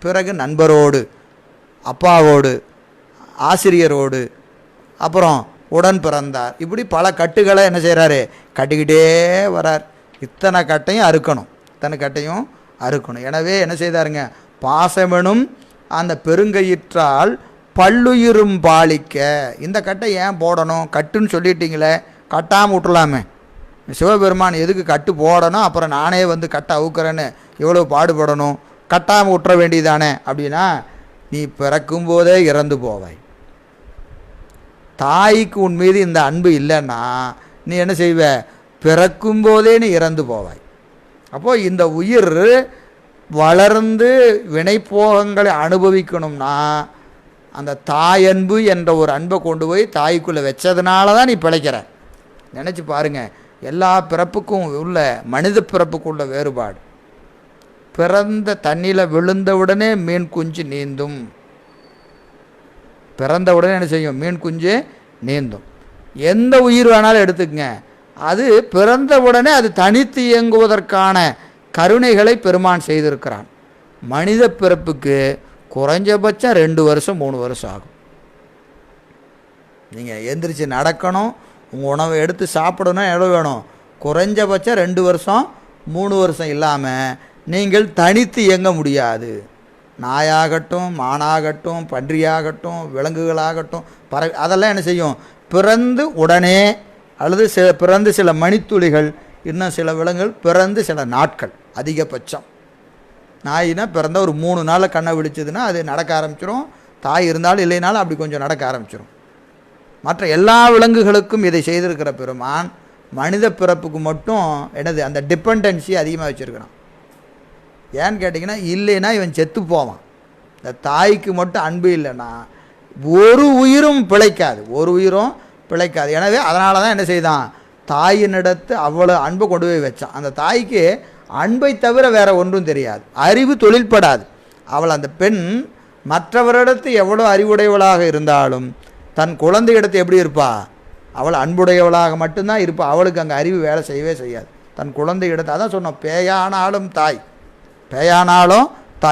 பிறகு நண்பரோடு, அப்பாவோடு, ஆசிரியரோடு, அப்புறம் உடன் பிறந்தார். இப்படி பல கட்டுகளை என்ன செய்கிறாரு? கட்டிக்கிட்டே வரார். இத்தனை கட்டையும் அறுக்கணும், இத்தனை கட்டையும் அறுக்கணும். எனவே என்ன செய்தாருங்க? பாசமெனும் அந்த பெருங்கயிற்றால் பல்லுயிரும் பாலிக்க. இந்த கட்டை ஏன் போடணும்? கட்டுன்னு சொல்லிட்டீங்களே, கட்டாமல் விட்டுலாமே. சிவபெருமான் எதுக்கு கட்டு போடணும்? அப்புறம் நானே வந்து கட்டை அவுக்கிறேன்னு எவ்வளோ பாடுபடணும்? கட்டாமல் விட்டுற வேண்டியதானே அப்படின்னா, நீ பிறக்கும்போதே இறந்து போவாய். தாய்க்கு உன் மீது இந்த அன்பு இல்லைன்னா நீ என்ன செய்வ? பிறக்கும்போதே நீ இறந்து போவாய். அப்போது இந்த உயிர் வளர்ந்து வினைப்போகங்களை அனுபவிக்கணும்னா அந்த தாயன்பு என்ற ஒரு அன்பை கொண்டு போய் தாய்க்குள்ளே வச்சதுனால தான் நீ பிழைக்கிற. நினச்சி பாருங்கள், எல்லா பிறப்புக்கும் உள்ள மனித பிறப்புக்கும் உள்ள வேறுபாடு. பிறந்த தண்ணியில் விழுந்தவுடனே மீன் குஞ்சு நீந்தும். பிறந்த உடனே என்ன செய்யும்? மீன் குஞ்சு நீந்தும். எந்த உயிர் வேணாலும் எடுத்துக்கங்க, அது பிறந்த உடனே அது தனித்து இயங்குவதற்கான கருணைகளை பெருமான் செய்திருக்கிறான். மனித பிறப்புக்கு குறைஞ்சபட்சம் 2 வருஷம் 3 வருஷம் ஆகும். நீங்கள் எந்திரிச்சு நடக்கணும், உங்கள் உணவை எடுத்து சாப்பிடணும், எவ்வளோ வேணும்? குறைஞ்சபட்சம் 2 வருஷம் 3 வருஷம் இல்லாமல் நீங்கள் தனித்து இயங்க முடியாது. நாயாகட்டும், மானாகட்டும், பன்றியாகட்டும், விலங்குகளாகட்டும், அதெல்லாம் என்ன செய்யும்? பிறந்து உடனே அல்லது பிறந்து சில மணித்துளிகள், இன்னும் சில விலங்குகள் பிறந்து சில நாட்கள் அதிகபட்சம். நாயினா பிறந்த ஒரு 3 நாளில் கண்ணை விழிச்சதுன்னா அது நடக்க ஆரம்பிச்சிடும். தாய் இருந்தாலும் இல்லைனாலும் அப்படி கொஞ்சம் நடக்க ஆரம்பிச்சிடும். மற்ற எல்லா விலங்குகளுக்கும் இதை செய்திருக்கிற பெருமான் மனித பிறப்புக்கு மட்டும் என்னது அந்த டிபெண்டன்சி அதிகமாக வச்சுருக்கிறான். ஏன்னு கேட்டிங்கன்னா, இல்லைன்னா இவன் செத்து போவான். இந்த தாய்க்கு மட்டும் அன்பு இல்லைன்னா ஒரு உயிரும் பிழைக்காது. எனவே அதனால தான் என்ன செய்தான்? தாயினிடத்து அவ்வளோ அன்பை கொண்டு போய் வச்சான். அந்த தாய்க்கு அன்பை தவிர வேறு ஒன்றும் தெரியாது, அறிவு தொழில்படாது. அவள் அந்த பெண் மற்றவரிடத்து எவ்வளோ அறிவுடையவளாக இருந்தாலும் தன் குழந்தையிடத்து எப்படி இருப்பா? அவள் அன்புடையவளாக மட்டும்தான் இருப்பா. அவளுக்கு அங்கே அறிவு வேலை செய்யவே செய்யாது. தன் குழந்தையிடத்து அதான் சொன்னோம், பேயானாலும் தாய்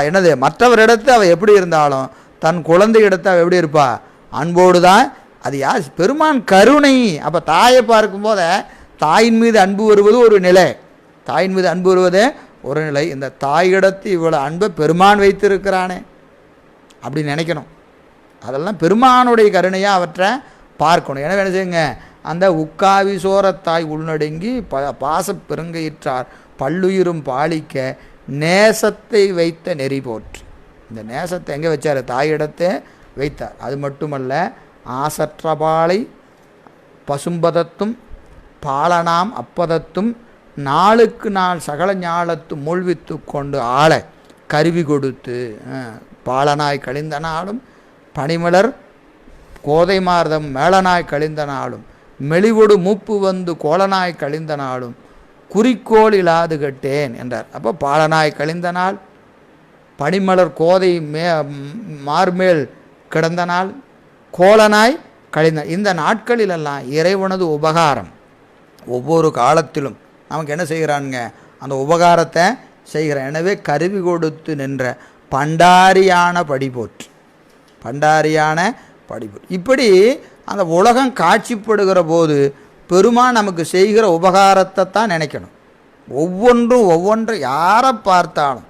என்னது? மற்றவரிடத்து அவள் எப்படி இருந்தாலும் தன் குழந்தையிடத்து அவள் எப்படி இருப்பா? அன்போடு தான். அது யார்? பெருமான் கருணை. அப்போ தாயை பார்க்கும்போது தாயின் மீது அன்பு வருவது ஒரு நிலை, இந்த தாயிடத்து இவ்வளோ அன்பை பெருமான் வைத்திருக்கிறானே அப்படி நினைக்கணும். அதெல்லாம் பெருமானுடைய கருணையாக அவற்றை பார்க்கணும். எனவே என்ன செய்யுங்க? அந்த உக்காவி சோரத்தாய் உள்நடுங்கி பாச பெருங்கையிற்றார் பல்லுயிரும் பாலிக்க நேசத்தை வைத்த நெறி போற்று. இந்த நேசத்தை எங்கே வச்சார்? தாயிடத்தை வைத்தார். அது மட்டுமல்ல, ஆசற்றபாலை பசும்பதத்தும் பாலனாம் அப்பதத்தும் நாளுக்கு நாள் சகல ஞாலத்து மூழ்வித்து கொண்டு ஆள கருவி கொடுத்து பாலனாய் கழிந்த நாளும் பனிமலர் கோதை மார்தம் மேளனாய் கழிந்த நாளும் மெலிவொடு மூப்பு வந்து கோலனாய் கழிந்த நாளும் குறிக்கோள் இல்லாது கட்டேன் என்றார். அப்போ பாலனாய் கழிந்த நாள், பனிமலர் கோதை மார்மேல் கிடந்த நாள், கோலனாய் கழிந்த இந்த நாட்களிலெல்லாம் இறைவனது உபகாரம் ஒவ்வொரு காலத்திலும் நமக்கு என்ன செய்கிறானுங்க? அந்த உபகாரத்தை செய்கிறான். எனவே கருவி கொடுத்து நின்ற பண்டாரியான படிபோற்று. இப்படி அந்த உலகம் காட்சிப்படுகிற போது பெருமான் நமக்கு செய்கிற உபகாரத்தை தான் நினைக்கணும். ஒவ்வொன்றும் யாரை பார்த்தாலும்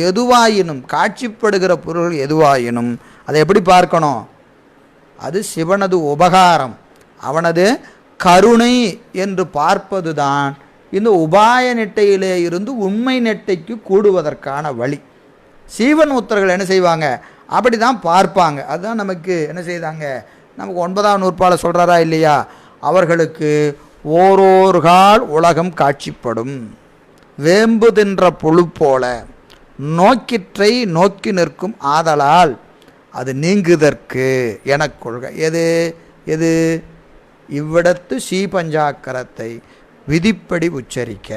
எதுவாயினும், காட்சிப்படுகிற பொருள் எதுவாயினும் அதை எப்படி பார்க்கணும்? அது சிவனது உபகாரம், அவனது கருணை என்று பார்ப்பது தான் இந்த உபாய நெட்டையிலே இருந்து உண்மை நெட்டைக்கு கூடுவதற்கான வழி. சீவன் முத்தர்கள் என்ன செய்வாங்க? அப்படி தான் பார்ப்பாங்க. அதுதான் நமக்கு என்ன செய்தாங்க? நமக்கு 9ஆம் நூற்பால சொல்கிறாரா இல்லையா? அவர்களுக்கு ஓரோர்கால் உலகம் காட்சிப்படும், வேம்பு தின்ற புழு போல நோக்கிற்றை நோக்கி நிற்கும் ஆதலால் அது நீங்குதற்கு எனக் கொள்க. எது இவ்விடத்து ஸ்ரீபஞ்சாக்கரத்தை விதிப்படி உச்சரிக்க.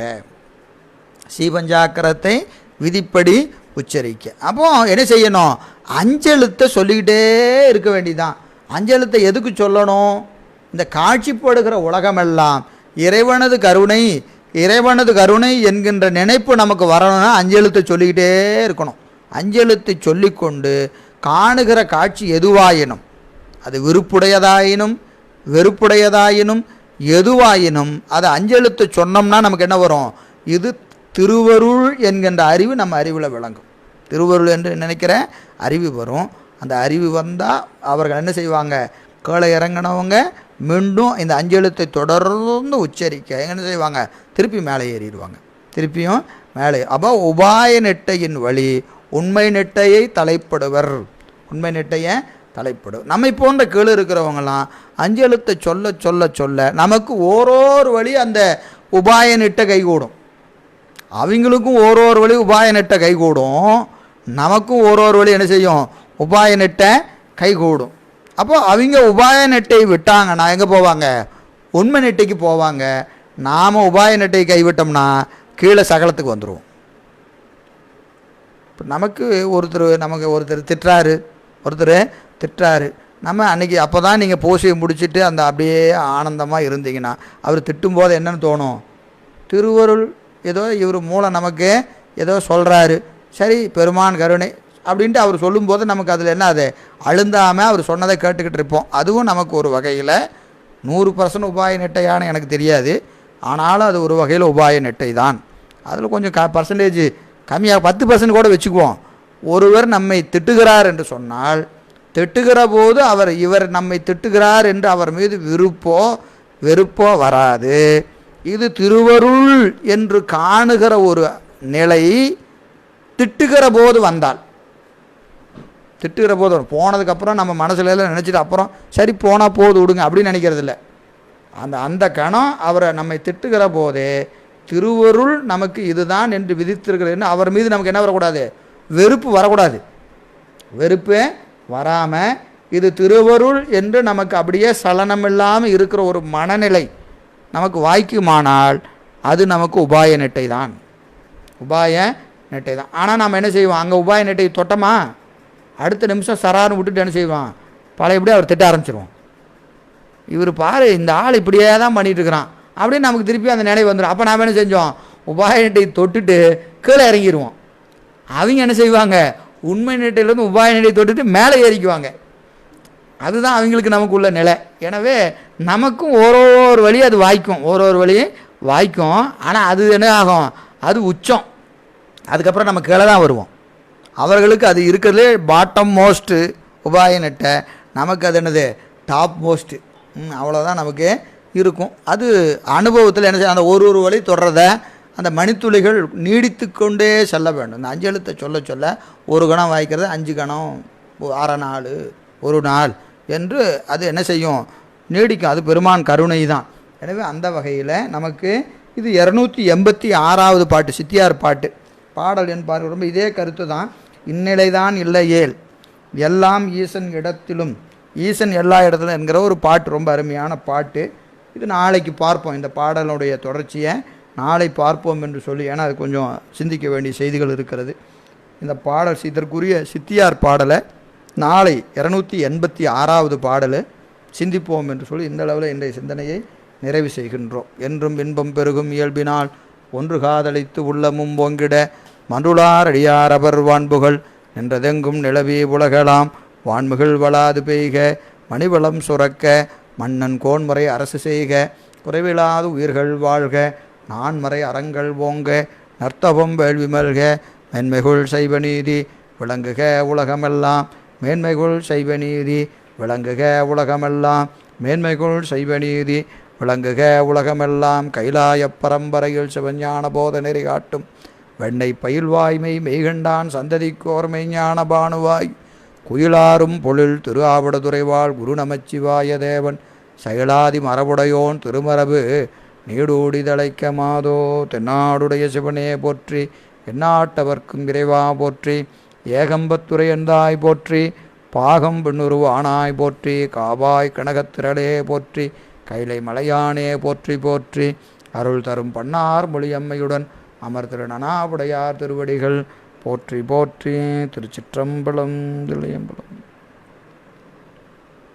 ஸ்ரீபஞ்சாக்கரத்தை விதிப்படி உச்சரிக்க. அப்போ என்ன செய்யணும்? அஞ்செழுத்தை சொல்லிக்கிட்டே இருக்க வேண்டியதான். அஞ்செழுத்தை எதுக்கு சொல்லணும்? இந்த காட்சிப்படுகிற உலகமெல்லாம் இறைவனது கருணை என்கின்ற நினைப்பு நமக்கு வரணும்னா அஞ்செழுத்தை சொல்லிக்கிட்டே இருக்கணும். அஞ்செழுத்தை சொல்லிக்கொண்டு காணுகிற காட்சி எதுவாயினும், அது விருப்புடையதாயினும் வெறுப்புடையதாயினும் எதுவாயினும் அது அஞ்செழுத்தை சொன்னோம்னா நமக்கு என்ன வரும்? இது திருவருள் என்கின்ற அறிவு நம்ம அறிவில் விளங்கும். திருவருள் என்று நினைக்கிற அறிவு வரும். அந்த அறிவு வந்தால் அவர்கள் என்ன செய்வாங்க? கீழே இறங்கினவங்க மீண்டும் இந்த அஞ்செழுத்தை தொடர்ந்து உச்சரிக்க என்ன செய்வாங்க? திருப்பி மேலே ஏறிடுவாங்க. திருப்பியும் மேலே. அப்போ உபாய நெட்டையின் வழி உண்மை நெட்டையை தலைப்படுவர். நம்மை போன்ற கீழே இருக்கிறவங்களாம் அஞ்செழுத்தை சொல்ல சொல்ல சொல்ல நமக்கு ஓரோரு வழி அந்த உபாய நெட்டை கைகூடும். அவங்களுக்கும் ஓரோரு வழி உபாய நெட்டை கைகூடும், நமக்கும் ஓரோரு வழி என்ன செய்யும்? உபாய நெட்டை கைகூடும். அப்போ அவங்க உபாய நெட்டை விட்டாங்கன்னா எங்கே போவாங்க? உண்மை நெட்டைக்கு போவாங்க. நாம் உபாய நெட்டை கைவிட்டோம்னா கீழே சகலத்துக்கு வந்துடுவோம். இப்போ நமக்கு ஒருத்தர் திட்டுறாரு. நம்ம அன்றைக்கி அப்போ தான் நீங்கள் பூசையை முடிச்சுட்டு அந்த அப்படியே ஆனந்தமாக இருந்தீங்கன்னா அவர் திட்டும்போது என்னென்னு தோணும்? திருவருள் ஏதோ இவர் மூலம் நமக்கு ஏதோ சொல்கிறாரு, சரி பெருமான் கருணை அப்படின்ட்டு அவர் சொல்லும்போது நமக்கு அதில் என்ன, அது அழுந்தாமல் அவர் சொன்னதை கேட்டுக்கிட்டு இருப்போம். அதுவும் நமக்கு ஒரு வகையில் 100% உபாய நெட்டையான எனக்கு தெரியாது, ஆனாலும் அது ஒரு வகையில் உபாய நெட்டை தான். அதில் கொஞ்சம் பர்சன்டேஜ் கம்மியாக 10% கூட வச்சுக்குவோம். ஒருவர் நம்மை திட்டுகிறார் என்று சொன்னால், திட்டுகிற போது இவர் நம்மை திட்டுகிறார் என்று அவர் மீது வெறுப்போ வராது. இது திருவருள் என்று காணுகிற ஒரு நிலை திட்டுகிற போது வந்தால், திட்டுகிற போது போனதுக்கப்புறம் நம்ம மனசுல எல்லாம் நினச்சிட்டு அப்புறம் சரி போனால் போது விடுங்க அப்படின்னு நினைக்கிறது இல்லை. அந்த கணம் அவரை நம்மை திட்டுகிற போதே திருவருள் நமக்கு இதுதான் என்று விதித்திருக்கிறதுன்னு அவர் மீது நமக்கு என்ன வரக்கூடாது, வெறுப்பு வரக்கூடாது. வெறுப்பே வராமல் இது திருவருள் என்று நமக்கு அப்படியே சலனமில்லாமல் இருக்கிற ஒரு மனநிலை நமக்கு வாய்க்குமானால் அது நமக்கு உபாய நெட்டை தான், உபாய நெட்டை தான். ஆனால் நாம் என்ன செய்வோம், அங்கே உபாய நெட்டை தொட்டோமா அடுத்த நிமிஷம் சரான்னு விட்டுட்டு என்ன செய்வோம், பழையபடி அவர் திட்ட ஆரம்பிச்சிருவோம். இவர் பாரு இந்த ஆள் இப்படியே தான் பண்ணிகிட்டு இருக்கிறான் அப்படின்னு நமக்கு திருப்பி அந்த நினைவு வந்துடும். அப்போ நாம் என்ன செஞ்சோம், உபாய நெட்டை தொட்டுட்டு கீழே இறங்கிடுவோம். அவங்க என்ன செய்வாங்க, உண்மை நெட்டையிலேருந்து உபாய நெட்டை தொட்டுட்டு மேலே ஏறிக்குவாங்க. அதுதான் அவங்களுக்கு நமக்கு உள்ள நிலை. எனவே நமக்கும் ஒரு வழி அது வாய்க்கும், ஒரு வழி வாய்க்கும். ஆனால் அது என்ன ஆகும், அது உச்சம். அதுக்கப்புறம் நம்ம கீழே தான் வருவோம். அவர்களுக்கு அது இருக்கிறதுலே பாட்டம் மோஸ்ட்டு உபாய நெட்டை, நமக்கு அது என்னது டாப் மோஸ்ட்டு. அவ்வளோதான் நமக்கு இருக்கும். அது அனுபவத்தில் என்ன செய்ய, அந்த ஒரு வழி தொடர்றத அந்த மணித்துளிகள் நீடித்து கொண்டே செல்ல வேண்டும். இந்த 5 எழுத்தை சொல்ல சொல்ல ஒரு கணம் வாய்க்கிறது 5 கணம், 6 நாள், ஒரு நாள் என்று அது என்ன செய்யும், நீடிக்கும். அது பெருமான் கருணை தான். எனவே அந்த வகையில் நமக்கு இது 286வது பாட்டு, சித்தியார் பாட்டு. பாடல் என் பார்க்க ரொம்ப இதே கருத்து தான். இந்நிலைதான் இல்லையேல் எல்லாம் ஈசன் இடத்திலும், ஈசன் எல்லா இடத்திலும் என்கிற ஒரு பாட்டு, ரொம்ப அருமையான பாட்டு. இது நாளைக்கு பார்ப்போம், இந்த பாடலுடைய தொடர்ச்சியை நாளை பார்ப்போம் என்று சொல்லி, ஏன்னா அது கொஞ்சம் சிந்திக்க வேண்டிய செய்திகள் இருக்கிறது. இந்த பாடல் இதற்குரிய சித்தியார் பாடலை நாளை 286வது பாடலை சிந்திப்போம் என்று சொல்லி இந்த அளவில் இன்றைய சிந்தனையை நிறைவு செய்கின்றோம். என்றும் இன்பம் பெருகும் இயல்பினால் ஒன்று காதலித்து உள்ளமும் ஓங்கிட மன்றுளார் அடியார் அவர் வான்புகள் நின்றதெங்கும் நிலவி உலகலாம் வான்முகில் வளாது பெய்க மணிவளம் சுரக்க மன்னன் கோன்முறை அரசு செய்க குறைவிலாது உயிர்கள் வாழ்க நான்மறை அறங்கள் ஓங்க நர்த்தவம் வேள்வி மல்க மென்மைகுள் சைவ நீதி விளங்குக உலகமெல்லாம் மேன்மைகுள் சைவ நீதி விளங்குக உலகமெல்லாம் மேன்மைகுள் சைவ நீதி விளங்குக உலகமெல்லாம் கைலாய பரம்பரையில் சிவஞான போத நெறி காட்டும் வெண்ணை பயில்வாய்மை மெய்கண்டான் சந்ததிக்கோர்மை ஞான பானுவாய் குயிலாரும் பொழில் திரு ஆவடுதுறைவாள் குரு நமச்சிவாய தேவன் செயலாதி மரபுடையோன் திருமரபு நீடூடி தழைக்க மாதோ. தென்னாடுடைய சிவனே போற்றி, எந்நாட்டவர்க்கும் இறைவா போற்றி, ஏகம்பத்துரையந்தாய் போற்றி, பாகம் பின்னுருவானாய் போற்றி, காவாய் கனகத்திரளே போற்றி, கைலை மலையானே போற்றி போற்றி, அருள் தரும் பன்னார் மொழியம்மையுடன் அமர் திரு நனாவுடையார் திருவடிகள் போற்றி போற்றி. திருச்சிற்றம்பலம் தில்லையம்பலம்.